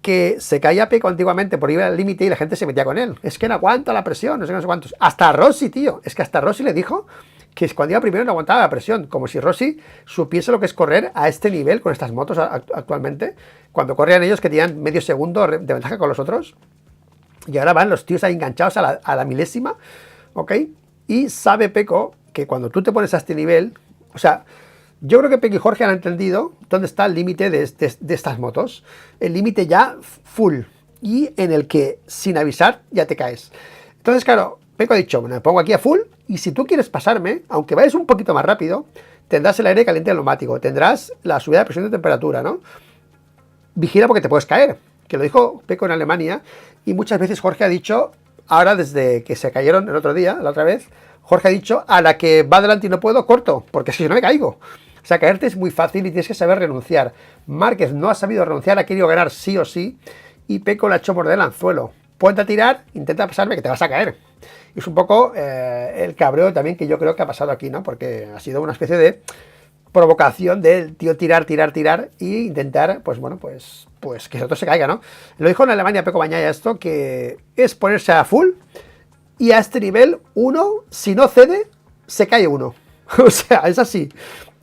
Que se caía Pecco antiguamente por ir al límite y la gente se metía con él. Es que no aguanta la presión, no sé cuántos. Hasta Rossi, tío. Es que hasta Rossi le dijo que cuando iba primero no aguantaba la presión. Como si Rossi supiese lo que es correr a este nivel con estas motos actualmente. Cuando corrían ellos que tenían medio segundo de ventaja con los otros. Y ahora van los tíos ahí enganchados a la milésima. ¿Ok? Y sabe Pecco que cuando tú te pones a este nivel... O sea... Yo creo que Pecco y Jorge han entendido dónde está el límite de estas motos. El límite ya full. Y en el que sin avisar ya te caes. Entonces, claro, Pecco ha dicho, bueno, me pongo aquí a full. Y si tú quieres pasarme, aunque vayas un poquito más rápido, tendrás el aire caliente del neumático. Tendrás la subida de presión de temperatura, ¿no? Vigila porque te puedes caer. Que lo dijo Pecco en Alemania. Y muchas veces Jorge ha dicho, ahora desde que se cayeron el otro día, la otra vez, Jorge ha dicho, a la que va adelante y no puedo, corto, porque si no me caigo. O sea, caerte es muy fácil y tienes que saber renunciar. Márquez no ha sabido renunciar, ha querido ganar sí o sí, y Pecco le ha hecho morder el anzuelo. Ponte a tirar, intenta pasarme que te vas a caer. Y es un poco el cabreo también que yo creo que ha pasado aquí, ¿no? Porque ha sido una especie de provocación del tío tirar e intentar, pues bueno, pues que el otro se caiga, ¿no? Lo dijo en Alemania Pecco Bagnaia esto, que es ponerse a full y a este nivel uno, si no cede, se cae uno. O sea, es así.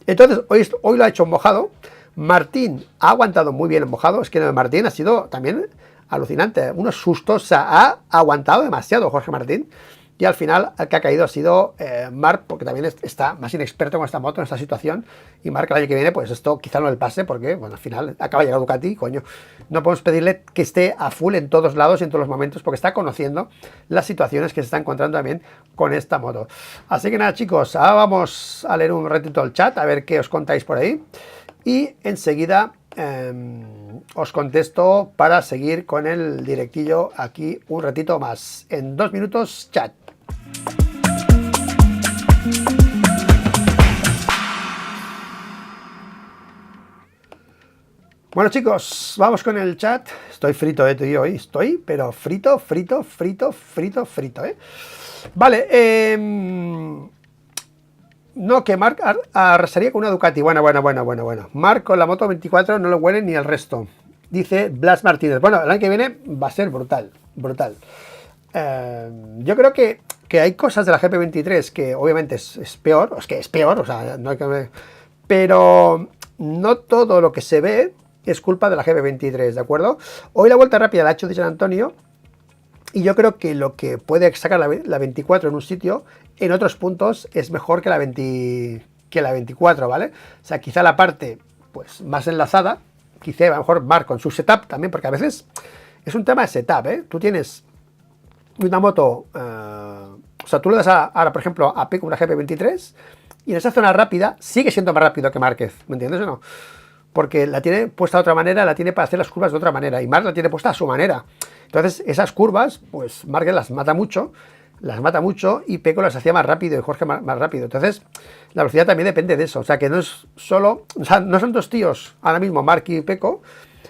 Entonces, hoy lo ha hecho en mojado. Martín ha aguantado muy bien en mojado. Es que Martín ha sido también alucinante. Unos sustos, o sea, ha aguantado demasiado Jorge Martín. Y al final el que ha caído ha sido Marc, porque también está más inexperto con esta moto, en esta situación. Y Marc el año que viene, pues esto quizá no le pase, porque bueno, al final acaba de llegar Ducati, coño. No podemos pedirle que esté a full en todos lados y en todos los momentos, porque está conociendo las situaciones que se está encontrando también con esta moto. Así que nada, chicos, ahora vamos a leer un ratito el chat, a ver qué os contáis por ahí. Y enseguida os contesto para seguir con el directillo aquí un ratito más. En 2 minutos, chat. Bueno, chicos, vamos con el chat. Estoy frito, tío, hoy estoy, pero frito, ¿eh? Vale, no, que Marc arrasaría con una Ducati. Bueno. Marc con la moto 24 no lo huele ni el resto. Dice Blas Martínez. Bueno, el año que viene va a ser brutal. Yo creo que hay cosas de la GP23 que obviamente es peor. Es que es peor, o sea, no hay que... Pero no todo lo que se ve es culpa de la GP23, ¿de acuerdo? Hoy la vuelta rápida la ha hecho de San Antonio. Y yo creo que lo que puede sacar la 24 en un sitio, en otros puntos es mejor que la 24, ¿vale? O sea, quizá la parte pues más enlazada, quizá a lo mejor Marc con su setup también, porque a veces es un tema de setup, ¿eh? Tú tienes una moto, o sea, tú le das ahora, por ejemplo, a Pecco una GP23 y en esa zona rápida sigue siendo más rápido que Márquez, ¿me entiendes o no? Porque la tiene puesta de otra manera, la tiene para hacer las curvas de otra manera, y Marc la tiene puesta a su manera. Entonces, esas curvas, pues Márquez las mata mucho, y Pecco las hacía más rápido, y Jorge más rápido. Entonces, la velocidad también depende de eso. O sea, que no es solo, o sea, no son dos tíos, ahora mismo Marc y Pecco,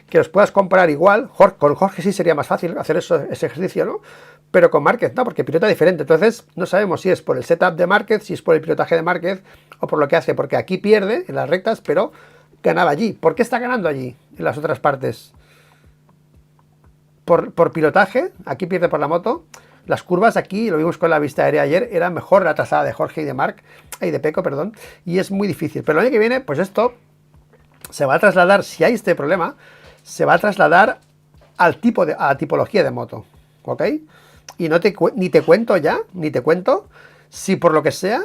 que los puedas comparar igual. Con Jorge sí sería más fácil hacer ese ejercicio, ¿no? Pero con Márquez no, porque pilota diferente. Entonces, no sabemos si es por el setup de Márquez, si es por el pilotaje de Márquez, o por lo que hace, porque aquí pierde en las rectas, pero ganaba allí. ¿Por qué está ganando allí en las otras partes? Por pilotaje, aquí pierde por la moto. Las curvas aquí, lo vimos con la vista aérea ayer, era mejor la trazada de Jorge y de Pecco, perdón, y es muy difícil. Pero el año que viene, pues esto se va a trasladar, si hay este problema, se va a trasladar a la tipología de moto, ¿ok? Y ni te cuento si por lo que sea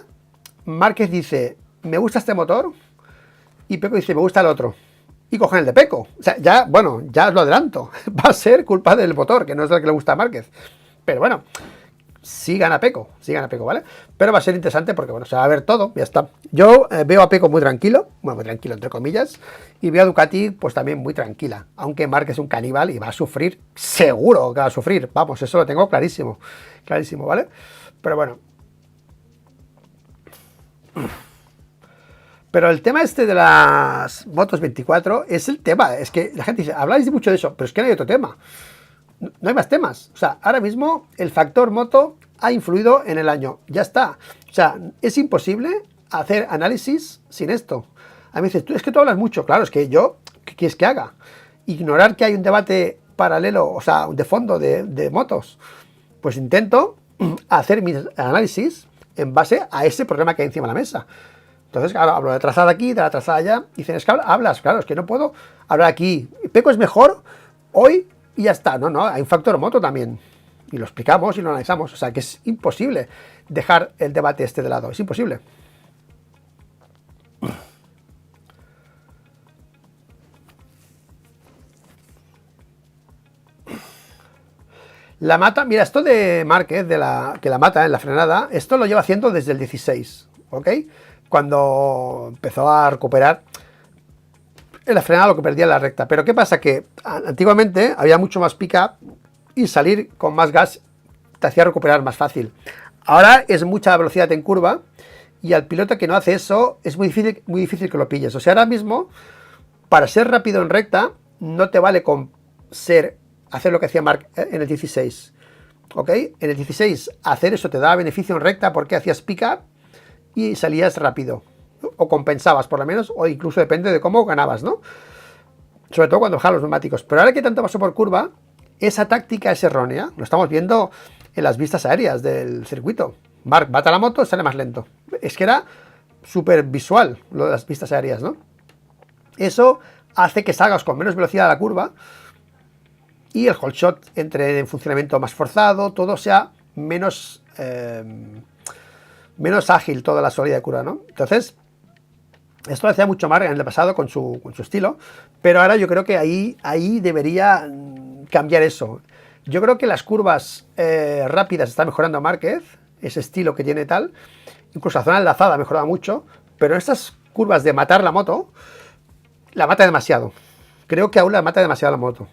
Márquez dice, me gusta este motor, y Pecco dice, me gusta el otro, y cogen el de Pecco. O sea, ya os lo adelanto, va a ser culpa del motor, que no es el que le gusta a Márquez. Pero bueno, sí gana Pecco, ¿vale? Pero va a ser interesante porque, bueno, se va a ver todo, ya está. Yo veo a Pecco muy tranquilo, entre comillas, y veo a Ducati pues también muy tranquila, aunque Márquez es un caníbal y va a sufrir, seguro que va a sufrir, vamos, eso lo tengo clarísimo, ¿vale? Pero bueno. Pero el tema este de las motos 24 es el tema, es que la gente dice, habláis mucho de eso, pero es que no hay otro tema. No hay más temas. O sea, ahora mismo el factor moto ha influido en el año. Ya está. O sea, es imposible hacer análisis sin esto. A mí me dices, es que tú hablas mucho. Claro, es que yo, ¿qué quieres que haga? Ignorar que hay un debate paralelo, o sea, de fondo de motos. Pues intento hacer mis análisis en base a ese problema que hay encima de la mesa. Entonces, claro, hablo de la trazada aquí, de la trazada allá. Y dicen, es que hablas, claro, es que no puedo hablar aquí. Pecco es mejor hoy y ya está. No, hay un factor moto también. Y lo explicamos y lo analizamos. O sea, que es imposible dejar el debate este de lado. Es imposible. La mata, mira, esto de Márquez, que la mata en la frenada, esto lo lleva haciendo desde el 16, ¿ok? Cuando empezó a recuperar en la frenada lo que perdía en la recta. Pero ¿qué pasa? Que antiguamente había mucho más pick-up y salir con más gas te hacía recuperar más fácil. Ahora es mucha velocidad en curva y al piloto que no hace eso es muy difícil que lo pilles. O sea, ahora mismo, para ser rápido en recta, no te vale con hacer lo que hacía Marc en el 16. ¿Ok? En el 16 hacer eso te daba beneficio en recta porque hacías pick-up y salías rápido. O compensabas por lo menos, o incluso depende de cómo ganabas, ¿no? Sobre todo cuando bajaban los neumáticos. Pero ahora que tanto paso por curva, esa táctica es errónea. Lo estamos viendo en las vistas aéreas del circuito. Marc bata la moto, sale más lento. Es que era súper visual lo de las vistas aéreas, ¿no? Eso hace que salgas con menos velocidad a la curva y el hold shot entre en funcionamiento más forzado, todo sea menos ágil, toda la salida de curva, ¿no? Entonces, esto lo hacía mucho Marc en el pasado con su estilo, pero ahora yo creo que ahí debería cambiar eso. Yo creo que las curvas rápidas está mejorando Márquez, ese estilo que tiene tal, incluso la zona enlazada ha mejorado mucho, pero estas curvas de matar la moto, la mata demasiado. Creo que aún la mata demasiado la moto.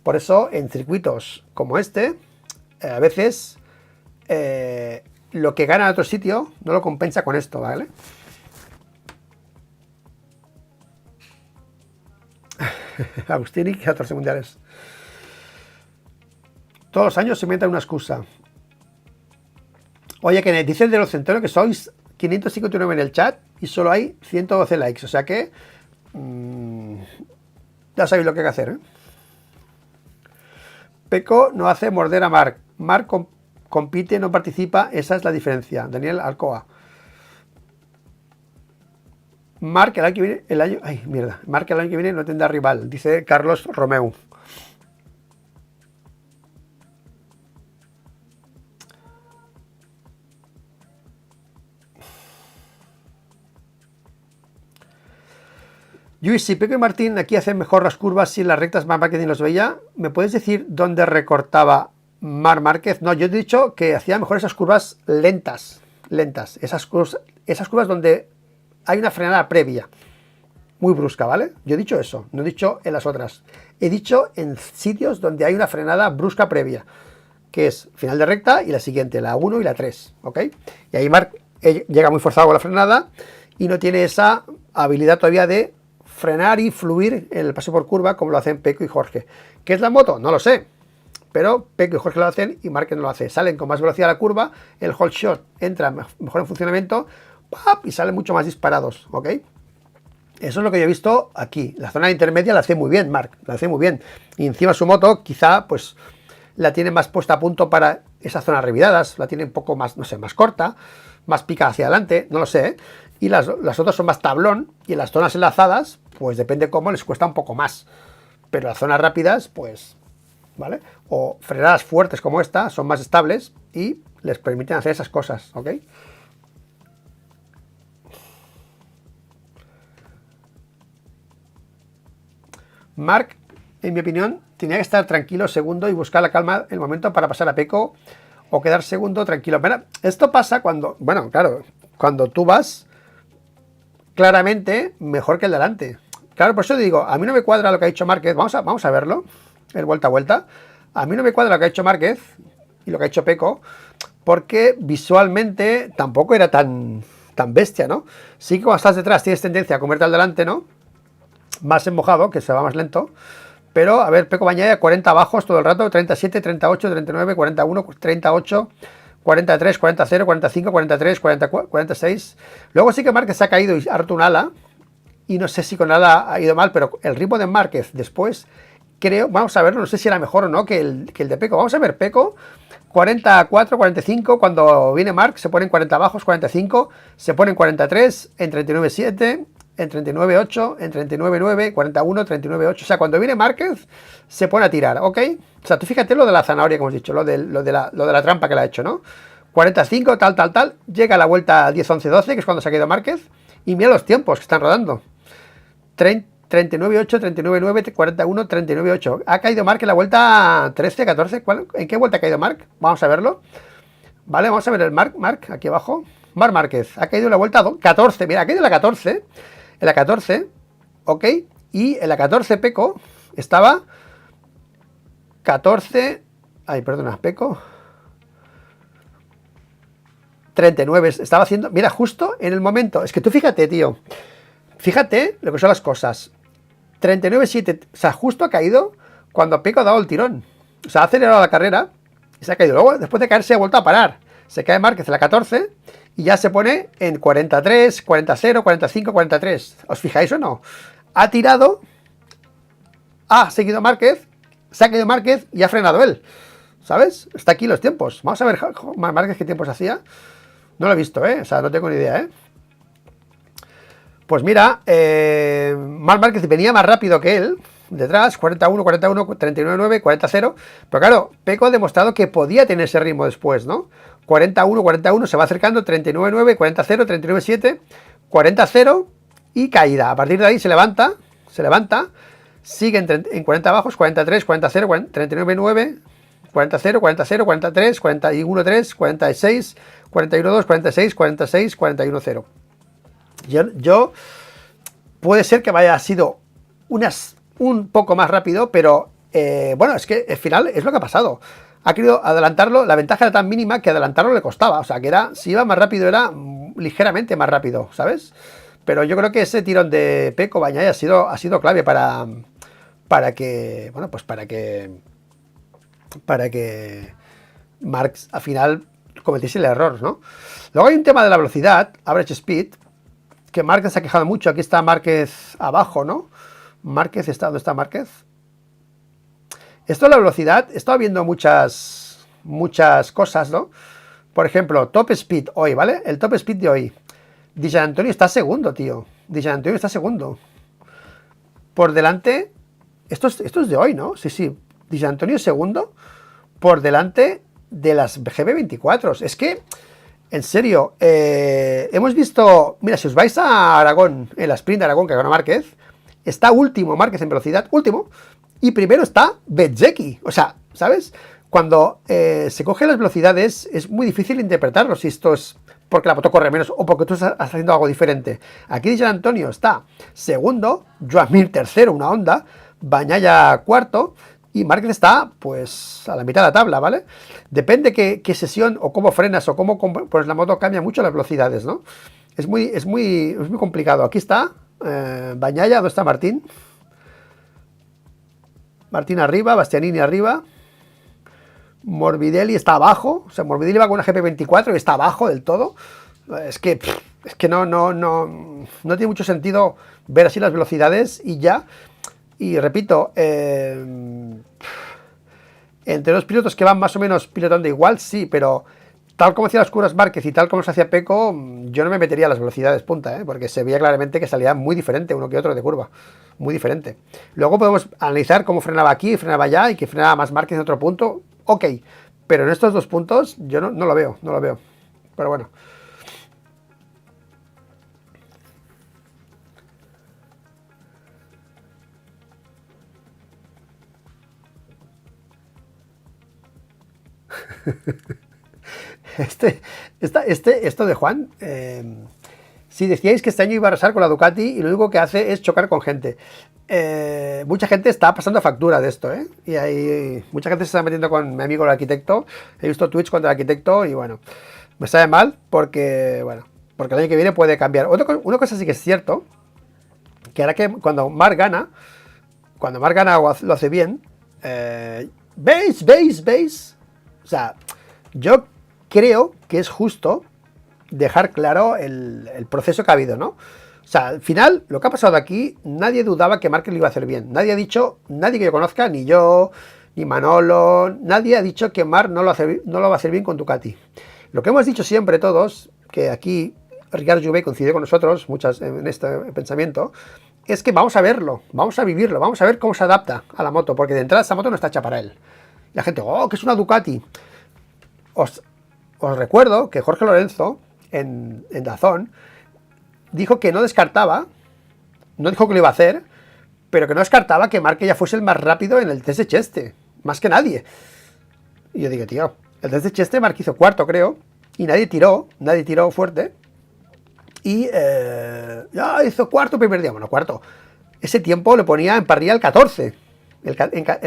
Por eso, en circuitos como este, a veces lo que gana en otro sitio no lo compensa con esto, ¿vale? Agustini, 14 mundiales. Todos los años se inventan una excusa. Oye, que dice el de los centenos que sois 559 en el chat y solo hay 112 likes. O sea que ya sabéis lo que hay que hacer, ¿eh? Peco no hace morder a Marc. Marc compite, no participa. Esa es la diferencia. Daniel Alcoa. Marc el año que viene, Marc el año que viene no tendrá rival, dice Carlos Romeu. Luis, si Peco y Martín aquí hacen mejor las curvas, si las rectas más Márquez los veía, ¿me puedes decir dónde recortaba Marc Márquez? No, yo he dicho que hacía mejor esas curvas lentas, esas curvas donde hay una frenada previa, muy brusca, ¿vale? Yo he dicho eso, no he dicho en las otras. He dicho en sitios donde hay una frenada brusca previa, que es final de recta y la siguiente, la 1 y la 3, ¿ok? Y ahí Marc llega muy forzado con la frenada y no tiene esa habilidad todavía de frenar y fluir en el paso por curva como lo hacen Peco y Jorge. ¿Qué es la moto? No lo sé. Pero Peco y Jorge lo hacen y Márquez no lo hace. Salen con más velocidad a la curva, el hold shot entra mejor en funcionamiento y salen mucho más disparados, ¿ok? Eso es lo que yo he visto aquí. La zona intermedia la hace muy bien Marc, la hace muy bien. Y encima su moto quizá pues la tiene más puesta a punto para esas zonas revidadas, la tiene un poco más, no sé, más corta, más pica hacia adelante, no lo sé, ¿eh? Y las otras son más tablón y en las zonas enlazadas, pues depende cómo, les cuesta un poco más. Pero las zonas rápidas, pues, ¿vale? O frenadas fuertes como esta, son más estables y les permiten hacer esas cosas, ¿ok? Marc, en mi opinión, tenía que estar tranquilo segundo y buscar la calma el momento para pasar a Peco o quedar segundo tranquilo. Pero esto pasa cuando, bueno, claro, cuando tú vas claramente mejor que el delante. Claro, por eso digo, a mí no me cuadra lo que ha hecho Márquez. Vamos a verlo, el vuelta a vuelta. A mí no me cuadra lo que ha hecho Márquez y lo que ha hecho Peco, porque visualmente tampoco era tan bestia, ¿no? Sí que cuando estás detrás tienes tendencia a comerte al delante, ¿no? Más embojado, que se va más lento. Pero, a ver, Peco Bañaya 40 bajos todo el rato, 37, 38, 39, 41, 38, 43, 40, 0, 45, 43, 44, 46. Luego sí que Márquez se ha caído y ha roto un ala. Y no sé si con ala ha ido mal, pero el ritmo de Márquez después, creo, vamos a verlo, no sé si era mejor o no que el de Peco. Vamos a ver, Peco, 44, 45, cuando viene Marc se ponen 40 bajos, 45, se ponen 43, en 39.7, en 39.8, en 39.9, 41, 39.8. O sea, cuando viene Márquez se pone a tirar, ¿ok? O sea, tú fíjate lo de la zanahoria que hemos dicho, lo de la trampa que le ha hecho, ¿no? 45, tal, llega a la vuelta 10, 11, 12, que es cuando se ha quedado Márquez, y mira los tiempos que están rodando. 39.8, 39.9, 41, 39.8. Ha caído Marc en la vuelta 13, 14. ¿En qué vuelta ha caído Marc? Vamos a verlo. Vale, vamos a ver el Marc aquí abajo. Marc Márquez ha caído en la vuelta 14. Mira, ha caído en la 14. En la 14, ok. Y en la 14 Peco estaba 14. Ay, perdona, Peco. 39, estaba haciendo, mira, justo en el momento, es que tú fíjate, tío, fíjate lo que son las cosas, 39.7, o sea, justo ha caído cuando Pecco ha dado el tirón, o sea, ha acelerado la carrera y se ha caído, luego después de caer se ha vuelto a parar, se cae Márquez en la 14 y ya se pone en 43, 40, 45, 43, ¿os fijáis o no? Ha tirado, ha seguido Márquez, se ha caído Márquez y ha frenado él, ¿sabes? Está aquí los tiempos, vamos a ver Márquez qué tiempos hacía. No lo he visto, o sea, no tengo ni idea, Pues mira, Marc Márquez venía más rápido que él, detrás, 41, 41, 39.9, 40.0, pero claro, Pecco ha demostrado que podía tener ese ritmo después, ¿no? 41, 41, se va acercando, 39.9, 40.0, 39.7, 40.0, y caída. A partir de ahí se levanta, sigue en 40 bajos, 43, 40.0, 39.9, 40.0, 40.0, 43, 41.3, 46, 41.2, 46, 46, 41.0. Yo puede ser que vaya sido un poco más rápido, pero bueno, es que al final es lo que ha pasado. Ha querido adelantarlo, la ventaja era tan mínima que adelantarlo le costaba, o sea, que era, si iba más rápido era ligeramente más rápido, ¿sabes? Pero yo creo que ese tirón de Pecco Bagnaia ha sido clave para que, bueno, pues para que Marx al final cometiese el error, ¿no? Luego hay un tema de la velocidad, average speed, que Márquez se ha quejado mucho. Aquí está Márquez abajo, ¿no? Márquez está, ¿dónde está Márquez? Esto de la velocidad, he estado viendo muchas cosas, ¿no? Por ejemplo, top speed hoy, ¿vale? El top speed de hoy. Di Giannantonio está segundo, tío. Di Giannantonio está segundo. Por delante, esto es de hoy, ¿no? Sí. Di Giannantonio segundo por delante de las GB24. Es que, en serio, hemos visto, mira, si os vais a Aragón, en la sprint de Aragón que ganó Márquez, está último Márquez en velocidad, último, y primero está Bezzecchi. O sea, ¿sabes? Cuando se cogen las velocidades es muy difícil interpretarlo, si esto es porque la moto corre menos o porque tú estás haciendo algo diferente. Aquí Di Giannantonio está segundo, Joan Mir tercero, una Honda, Bagnaia cuarto, y Márquez está, pues, a la mitad de la tabla, ¿vale? Depende qué sesión o cómo frenas o cómo, pues la moto cambia mucho las velocidades, ¿no? Es muy complicado. Aquí está Bagnaia, ¿dónde está Martín? Martín arriba, Bastianini arriba. Morbidelli está abajo. O sea, Morbidelli va con una GP24 y está abajo del todo. Es que no tiene mucho sentido ver así las velocidades y ya. Y repito, entre los pilotos que van más o menos pilotando igual, sí, pero tal como hacía las curvas Márquez y tal como se hacía Pecco, yo no me metería a las velocidades punta, porque se veía claramente que salía muy diferente uno que otro de curva, muy diferente. Luego podemos analizar cómo frenaba aquí, frenaba allá y que frenaba más Márquez en otro punto, ok, pero en estos dos puntos yo no lo veo, pero bueno. Esto de Juan, si decíais que este año iba a arrasar con la Ducati y lo único que hace es chocar con gente, mucha gente está pasando factura de esto, y hay mucha gente se está metiendo con mi amigo el arquitecto. He visto tweets contra el arquitecto y bueno, me sabe mal porque el año que viene puede cambiar. Una cosa sí que es cierto, que ahora que cuando Marc gana lo hace bien, ¿veis? O sea, yo creo que es justo dejar claro el proceso que ha habido, ¿no? O sea, al final, lo que ha pasado aquí, nadie dudaba que Márquez lo iba a hacer bien. Nadie ha dicho, nadie que yo conozca, ni yo, ni Manolo, nadie ha dicho que Marc no lo va a hacer bien con Ducati. Lo que hemos dicho siempre todos, que aquí Ricard Jouvet coincide con nosotros, muchas en este pensamiento, es que vamos a verlo, vamos a vivirlo, vamos a ver cómo se adapta a la moto, porque de entrada esta moto no está hecha para él. Y la gente, que es una Ducati. Os recuerdo que Jorge Lorenzo, en DAZN, dijo que no descartaba, no dijo que lo iba a hacer, pero que no descartaba que Márquez ya fuese el más rápido en el test de Cheste, más que nadie. Y yo digo, tío, el test de Cheste Márquez hizo cuarto, creo, y nadie tiró fuerte, y ya hizo cuarto primer día, bueno, cuarto. Ese tiempo le ponía en parrilla el 14. El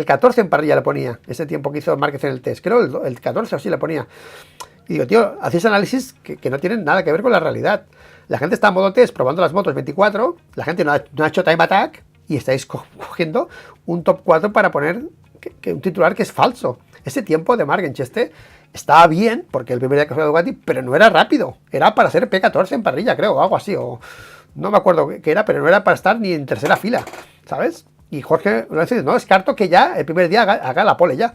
14 en parrilla le ponía, ese tiempo que hizo Márquez en el test. Creo el 14 o así le ponía. Y digo, tío, hacéis análisis que no tienen nada que ver con la realidad. La gente está en modo test probando las motos 24, la gente no ha hecho time attack y estáis cogiendo un top 4 para poner un titular que es falso. Ese tiempo de Mark en Cheste estaba bien, porque el primer día que fue a Ducati, pero no era rápido. Era para ser P14 en parrilla, creo, o algo así. O no me acuerdo qué era, pero no era para estar ni en tercera fila, ¿sabes? Y Jorge lo dice, no, descarto que ya el primer día haga la pole ya.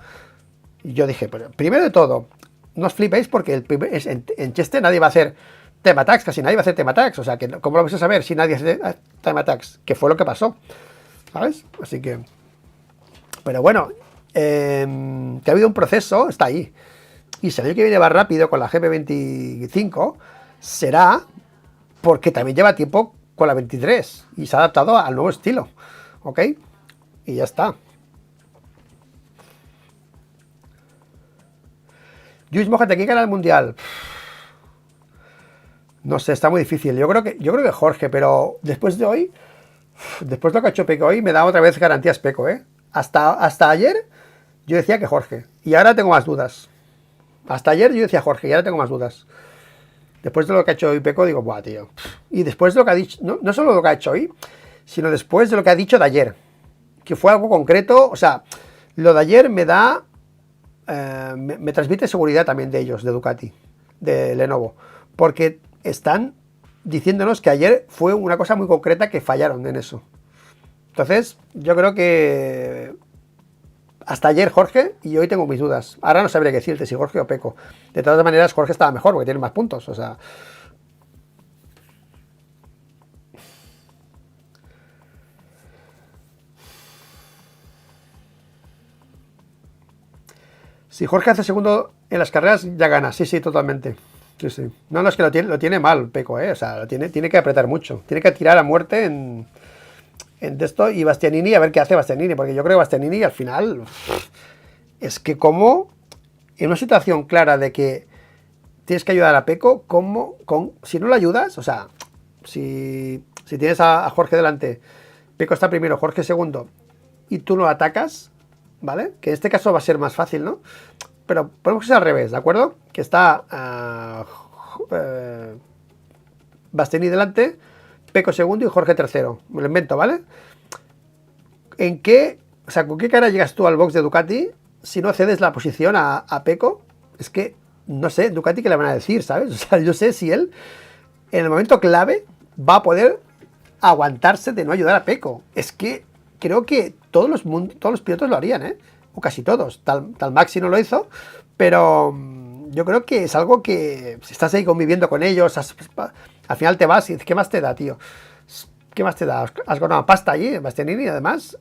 Y yo dije, pero primero de todo, no os flipéis porque en Cheste nadie va a hacer time attacks, casi nadie va a hacer time attacks. O sea, que ¿cómo lo vais a saber si nadie hace time attacks? Que fue lo que pasó, ¿sabes? Así que... Pero bueno, que ha habido un proceso, está ahí. Y si el año que viene va rápido con la GP25, será porque también lleva tiempo con la 23 y se ha adaptado al nuevo estilo, ¿ok? Y ya está. Luis, mójate, ¿quién gana el mundial? No sé, está muy difícil. Yo creo que Jorge, pero después de hoy, después de lo que ha hecho Peco hoy, me da otra vez garantías Peco, ¿eh? Hasta ayer yo decía que Jorge, y ahora tengo más dudas. Hasta ayer yo decía Jorge, y ahora tengo más dudas. Después de lo que ha hecho hoy Peco, digo, buah, tío. Y después de lo que ha dicho, no solo lo que ha hecho hoy, sino después de lo que ha dicho de ayer, que fue algo concreto. O sea, lo de ayer me da... me transmite seguridad también de ellos, de Ducati, de Lenovo, porque están diciéndonos que ayer fue una cosa muy concreta que fallaron en eso. Entonces, yo creo que hasta ayer Jorge, y hoy tengo mis dudas. Ahora no sabría qué decirte, si Jorge o Peco. De todas maneras, Jorge estaba mejor porque tiene más puntos, o sea... Si Jorge hace segundo en las carreras, ya gana. Sí, sí, totalmente. Sí, sí. No, es que lo tiene mal Peco, ¿eh? O sea, tiene que apretar mucho. Tiene que tirar a muerte en esto. Y Bastianini, a ver qué hace Bastianini, porque yo creo que Bastianini al final... Es que como en una situación clara de que tienes que ayudar a Peco, si no lo ayudas, o sea, si tienes a Jorge delante, Peco está primero, Jorge segundo, y tú lo atacas, ¿vale? Que en este caso va a ser más fácil, ¿no? Pero podemos que sea al revés, ¿de acuerdo? Que está Bastianini delante, Peco segundo y Jorge tercero. Me lo invento, ¿vale? O sea, ¿con qué cara llegas tú al box de Ducati si no cedes la posición a Peco? Es que, no sé, Ducati qué le van a decir, ¿sabes? O sea, yo sé si él, en el momento clave, va a poder aguantarse de no ayudar a Peco. Es que creo que todos los pilotos lo harían, ¿eh? O casi todos. Tal Maxi no lo hizo, pero yo creo que es algo que, si estás ahí conviviendo con ellos, al final te vas y ¿qué más te da, tío? ¿Qué más te da? Has ganado pasta allí en Bastianini, además.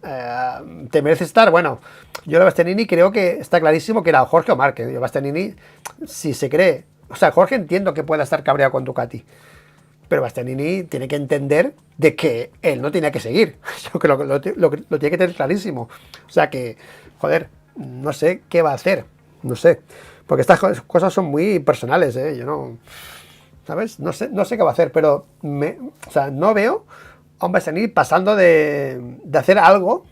Te merece estar. Bueno, yo de Bastianini creo que está clarísimo que era Jorge o Márquez. Yo Bastianini, si se cree... O sea, Jorge entiendo que pueda estar cabreado con Ducati, pero Bastianini tiene que entender de que él no tiene que seguir. Yo creo que lo tiene que tener clarísimo. O sea que, joder, no sé qué va a hacer. No sé. Porque estas cosas son muy personales, ¿eh? Yo no... ¿Sabes? No sé qué va a hacer, pero o sea, no veo a un Bastianini pasando de hacer algo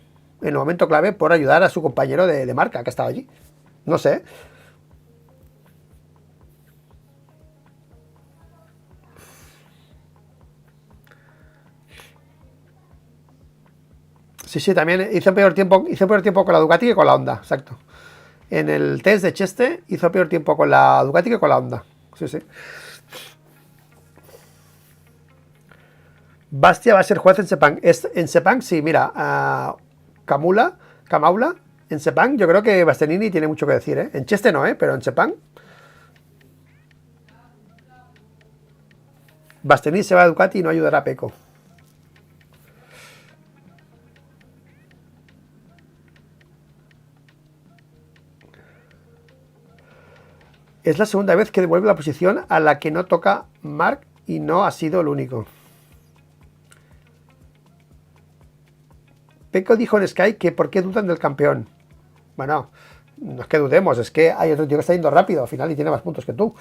en el momento clave por ayudar a su compañero de marca que estaba allí. No sé. Sí, también hizo peor tiempo con la Ducati que con la Honda, exacto. En el test de Cheste hizo peor tiempo con la Ducati que con la Honda. Sí. Bastia va a ser juez en Sepang. En Sepang, sí, mira, Camaula, en Sepang yo creo que Bastianini tiene mucho que decir, ¿eh? En Cheste no, pero en Sepang Bastianini se va a Ducati y no ayudará a Peco. Es la segunda vez que devuelve la posición a la que no toca Mark y no ha sido el único. Peco dijo en Sky que por qué dudan del campeón. Bueno, no es que dudemos, es que hay otro tío que está yendo rápido al final y tiene más puntos que tú.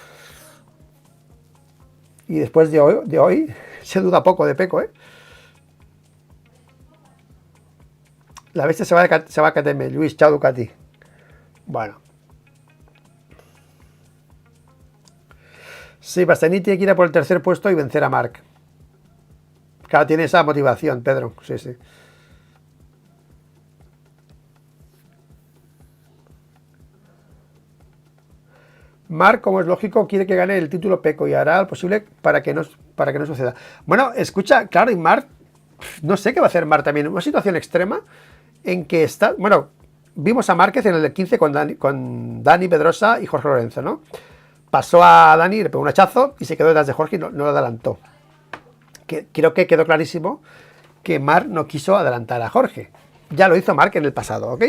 Y después de hoy se duda poco de Peco, ¿eh? La bestia se va a KTM. Luis, chao Ducati. Bueno. Sí, Bastianini tiene que ir a por el tercer puesto y vencer a Marc. Claro, tiene esa motivación, Pedro. Sí, sí. Marc, como es lógico, quiere que gane el título Pecco y hará lo posible para que no suceda. Bueno, escucha, claro, y Marc, no sé qué va a hacer Marc también. Una situación extrema en que está. Bueno, vimos a Márquez en el 15 con Dani Pedrosa y Jorge Lorenzo, ¿no? Pasó a Dani, le pegó un hachazo y se quedó detrás de Jorge y no lo adelantó. Creo que quedó clarísimo que Marc no quiso adelantar a Jorge. Ya lo hizo Marc en el pasado, ¿ok?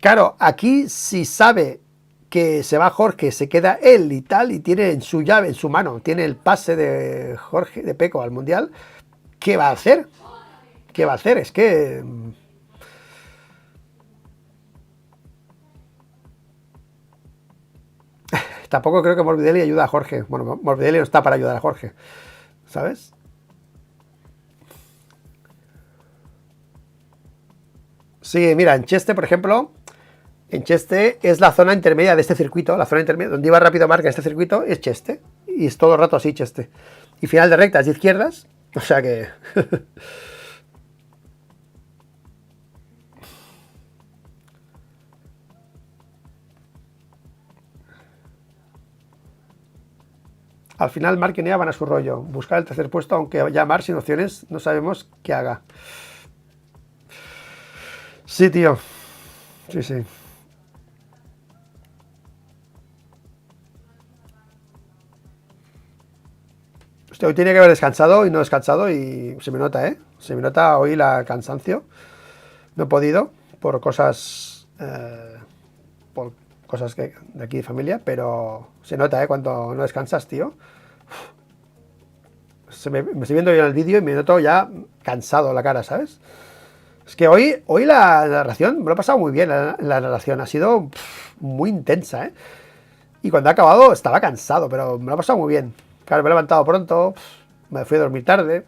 Claro, aquí si sabe que se va Jorge, se queda él y tal, y tiene en su llave, en su mano, tiene el pase de Jorge, de Pecco al Mundial, ¿qué va a hacer? ¿Qué va a hacer? Es que... Tampoco creo que Morbidelli ayude a Jorge. Bueno, Morbidelli no está para ayudar a Jorge, ¿sabes? Sí, mira, en Cheste, por ejemplo, en Cheste es la zona intermedia de este circuito, la zona intermedia, donde iba rápido Marca en este circuito, es Cheste. Y es todo el rato así, Cheste. Y final de rectas y izquierdas, o sea que... Al final Marc y Nea van a su rollo, buscar el tercer puesto, aunque ya Marc sin opciones no sabemos qué haga. Sí, tío. Sí, sí. Hostia, hoy tenía que haber descansado y no he descansado y se me nota, ¿eh? Se me nota hoy la cansancio. No he podido por cosas que de aquí de familia, pero se nota, ¿eh? Cuando no descansas, tío. Me estoy viendo yo en el vídeo y me noto ya cansado la cara, ¿sabes? Es que hoy la narración, me lo he pasado muy bien, la narración ha sido muy intensa, ¿eh? Y cuando ha acabado estaba cansado, pero me lo he pasado muy bien. Claro, me he levantado pronto, me fui a dormir tarde.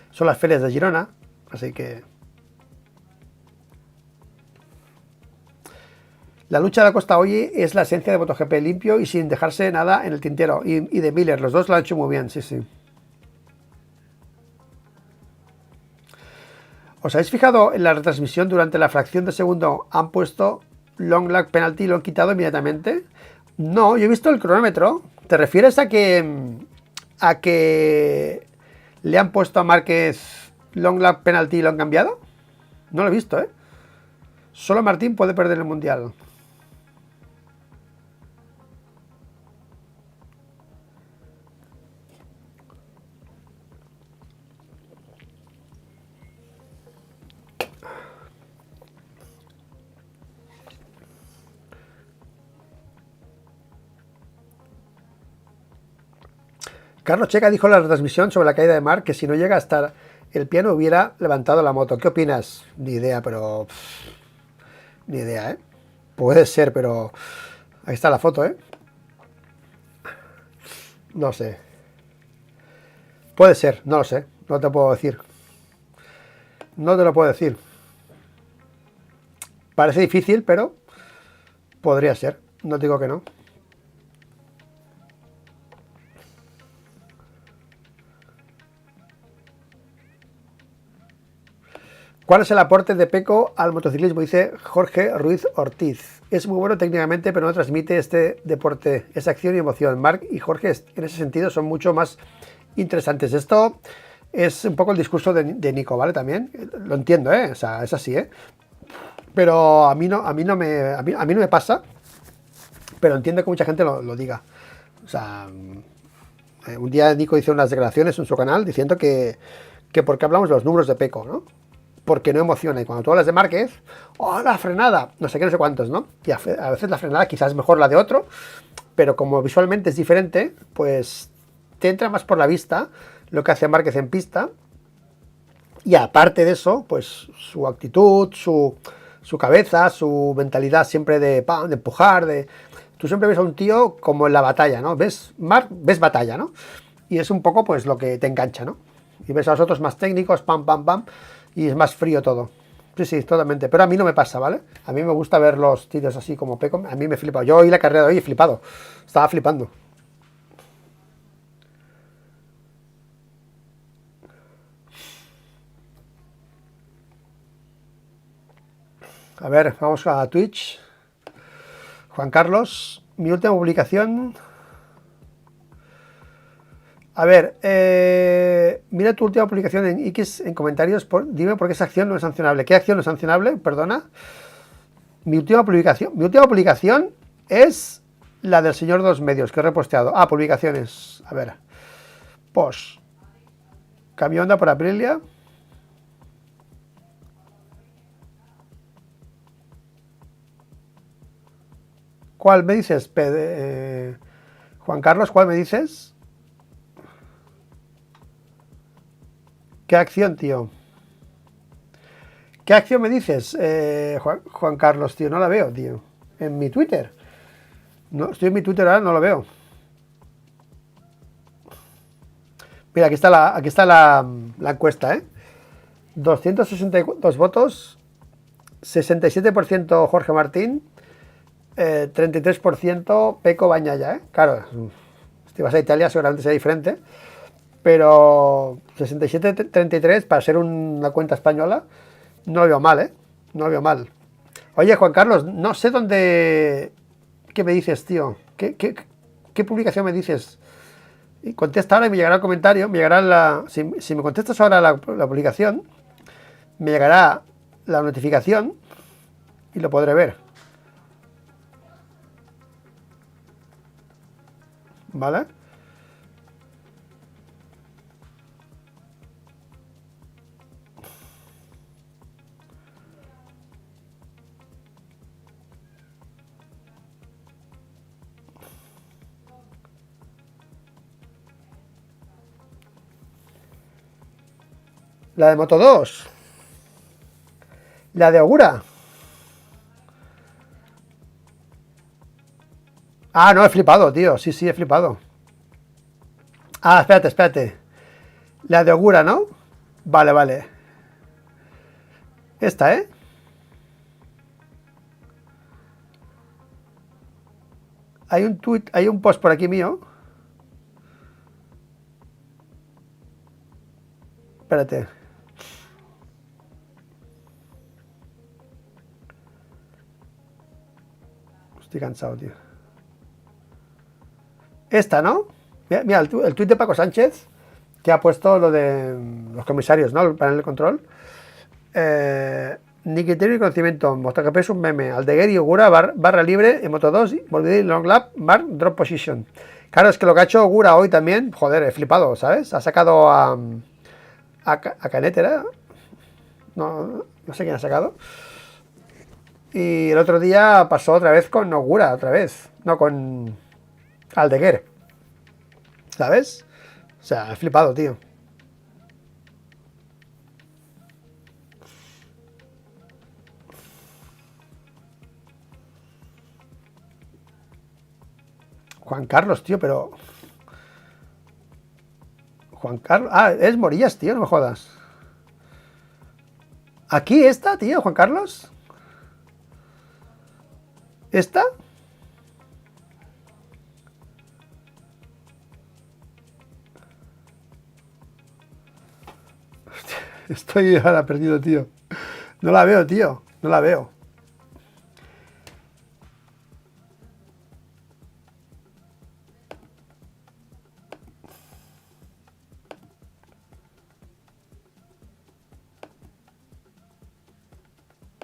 Son las ferias de Girona, así que... La lucha de la Costa hoy es la esencia de MotoGP limpio y sin dejarse nada en el tintero. Y de Miller, los dos lo han hecho muy bien, sí, sí. ¿Os habéis fijado en la retransmisión durante la fracción de segundo? Han puesto long lap penalty y lo han quitado inmediatamente. No, yo he visto el cronómetro. ¿Te refieres a que le han puesto a Márquez long lap penalty y lo han cambiado? No lo he visto, ¿eh? Solo Martín puede perder el Mundial. Carlos Checa dijo en la retransmisión sobre la caída de Marc que si no llega a estar el piano hubiera levantado la moto. ¿Qué opinas? Ni idea, pero... ni idea, ¿eh? Puede ser, pero... Ahí está la foto, ¿eh? No sé. Puede ser, no lo sé. No te puedo decir. No te lo puedo decir. Parece difícil, pero... podría ser. No digo que no. ¿Cuál es el aporte de Pecco al motociclismo? Dice Jorge Ruiz Ortiz. Es muy bueno técnicamente, pero no transmite este deporte, esa acción y emoción. Marc y Jorge en ese sentido son mucho más interesantes. Esto es un poco el discurso de Nico, ¿vale? También lo entiendo, ¿eh? O sea, es así, ¿eh? Pero a mí no me pasa, pero entiendo que mucha gente lo diga. O sea, un día Nico hizo unas declaraciones en su canal diciendo que porque hablamos de los números de Pecco, ¿no? Porque no emociona. Y cuando tú hablas de Márquez, ¡oh, la frenada! No sé qué, no sé cuántos, ¿no? Y a veces la frenada quizás es mejor la de otro, pero como visualmente es diferente, pues te entra más por la vista lo que hace Márquez en pista. Y aparte de eso, pues su actitud, su cabeza, su mentalidad siempre de empujar, Tú siempre ves a un tío como en la batalla, ¿no? Ves batalla, ¿no? Y es un poco pues lo que te engancha, ¿no? Y ves a los otros más técnicos, pam, pam, pam, y es más frío todo. Sí, sí, totalmente. Pero a mí no me pasa, ¿vale? A mí me gusta ver los tíos así como Pecco. A mí me flipa. Yo hoy la carrera de hoy he flipado. Estaba flipando. A ver, vamos a Twitch. Juan Carlos, mi última publicación. A ver, mira tu última publicación en X en comentarios. Dime por qué esa acción no es sancionable. ¿Qué acción no es sancionable? Perdona. Mi última publicación es la del señor Dos Medios, que he reposteado. Ah, publicaciones. A ver. Post. Cambio onda por Aprilia. ¿Cuál me dices? Juan Carlos, ¿cuál me dices? ¿Qué acción, tío? ¿Qué acción me dices, Juan Carlos, tío? No la veo, tío. En mi Twitter. No, estoy en mi Twitter ahora, no lo veo. Mira, aquí está la encuesta, ¿eh? 262 votos, 67% Jorge Martín, 33% Peco Bañaya, ¿eh? Claro, si vas a Italia seguramente sea diferente, pero 67-33 para ser una cuenta española, no lo veo mal, ¿eh? No lo veo mal. Oye, Juan Carlos, no sé dónde... ¿Qué me dices, tío? ¿Qué publicación me dices? Y contesta ahora y me llegará el comentario, me llegará si me contestas ahora la publicación, me llegará la notificación y lo podré ver. ¿Vale? La de Moto 2. La de Ogura. Ah, no, he flipado, tío. Sí, he flipado. Ah, espérate. La de Ogura, ¿no? Vale. Esta, ¿eh? Hay un tweet, hay un post por aquí mío. Espérate. Estoy cansado, tío. Esta, ¿no? Mira el tuit de Paco Sánchez, que ha puesto lo de los comisarios, ¿no? El panel de control. Ni criterio ni conocimiento. MotoGP es un meme. Aldeguer y Ogura barra libre en Moto 2. Morbidelli long lap, drop position. Claro, es que lo que ha hecho Ogura hoy también, joder, he flipado, ¿sabes? Ha sacado a Canet, ¿era? No sé quién ha sacado. Y el otro día pasó otra vez con Ogura, otra vez. No, con Aldeguer. ¿Sabes? O sea, he flipado, tío. Juan Carlos, tío, pero... Juan Carlos... Ah, es Morillas, tío, no me jodas. ¿Aquí está, tío, Juan Carlos? ¿Esta? Hostia, estoy ahora perdido, tío. No la veo, tío. No la veo.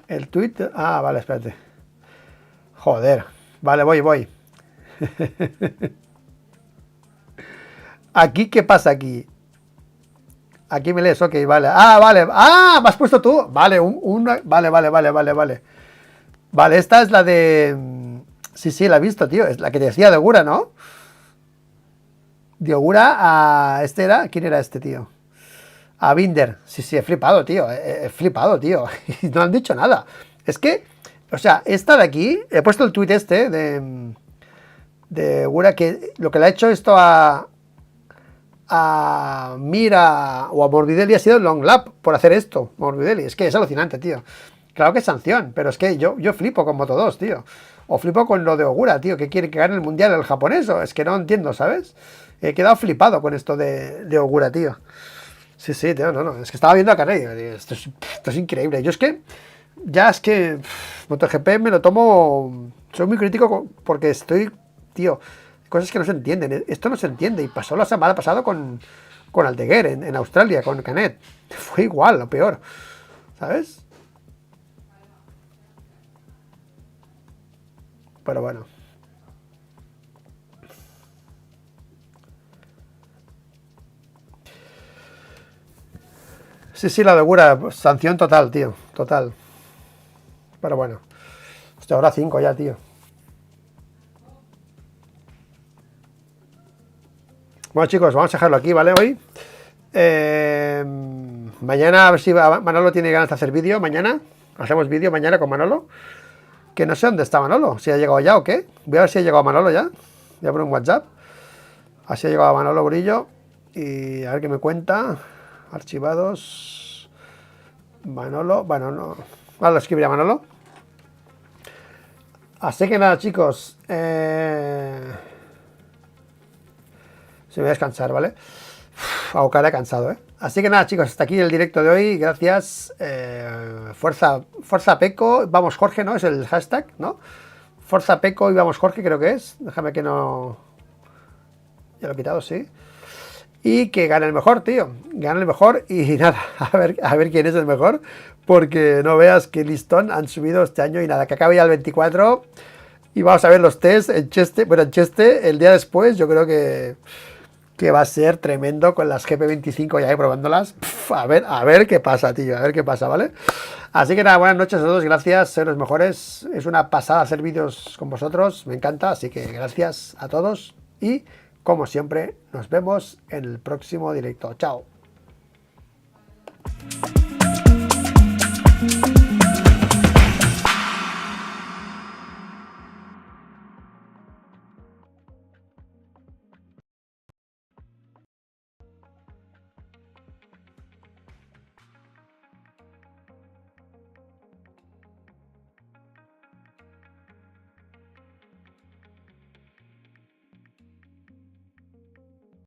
El tweet... Ah, vale, espérate. Joder. Vale, voy. ¿Aquí qué pasa aquí? Aquí me lees, ok, vale. Ah, vale. Ah, me has puesto tú. Vale, vale. Vale, esta es la de... Sí, la he visto, tío. Es la que te decía de Ogura, ¿no? De Ogura a... ¿Quién era este, tío? A Binder. Sí, he flipado, tío. He flipado, tío. Y no han dicho nada. Es que, o sea, esta de aquí, he puesto el tuit este de Ogura, que lo que le ha hecho esto a Mira o a Morbidelli ha sido el long lap por hacer esto. Morbidelli, es que es alucinante, tío. Claro que es sanción, pero es que yo flipo con Moto 2, tío. O flipo con lo de Ogura, tío, que quiere que gane el mundial el japonés. Es que no entiendo, ¿sabes? He quedado flipado con esto de Ogura, tío. Sí, tío, no. Es que estaba viendo a Carrey. Esto es increíble. Yo es que Ya es que MotoGP me lo tomo. Soy muy crítico porque estoy, tío, cosas que no se entienden. Esto no se entiende. Y pasó la semana pasada con Aldeguer en Australia, con Canet. Fue igual, lo peor. ¿Sabes? Pero bueno. Sí, sí, la locura. Sanción total, tío. Total. Pero bueno. Hasta ahora 5 ya, tío. Bueno, chicos, vamos a dejarlo aquí, ¿vale? Hoy. Mañana, a ver si Manolo tiene ganas de hacer vídeo. Mañana. Hacemos vídeo mañana con Manolo. Que no sé dónde está Manolo. Si ha llegado ya o qué. Voy a ver si ha llegado Manolo ya. Voy a poner un WhatsApp. Así ha llegado Manolo Brillo. Y a ver qué me cuenta. Archivados. Manolo. Bueno, no. Ahora lo escribiré a Manolo. Así que nada, chicos. Se me voy a descansar, ¿vale? A cara cansado, ¿eh? Así que nada, chicos, hasta aquí el directo de hoy. Gracias. Fuerza Peco. Vamos, Jorge, ¿no? Es el hashtag, ¿no? Fuerza Peco y vamos, Jorge, creo que es. Déjame que no. Ya lo he quitado, sí. Y que gane el mejor, tío. Gane el mejor. Y nada, a ver quién es el mejor. Porque no veas qué listón han subido este año. Y nada, que acabe ya el 24. Y vamos a ver los test en Cheste. Bueno, en Cheste, el día después, yo creo que va a ser tremendo con las GP25 ya probándolas. A ver qué pasa, tío. A ver qué pasa, ¿vale? Así que nada, buenas noches a todos. Gracias, sois los mejores. Es una pasada hacer vídeos con vosotros. Me encanta. Así que gracias a todos. Y como siempre, nos vemos en el próximo directo. Chao.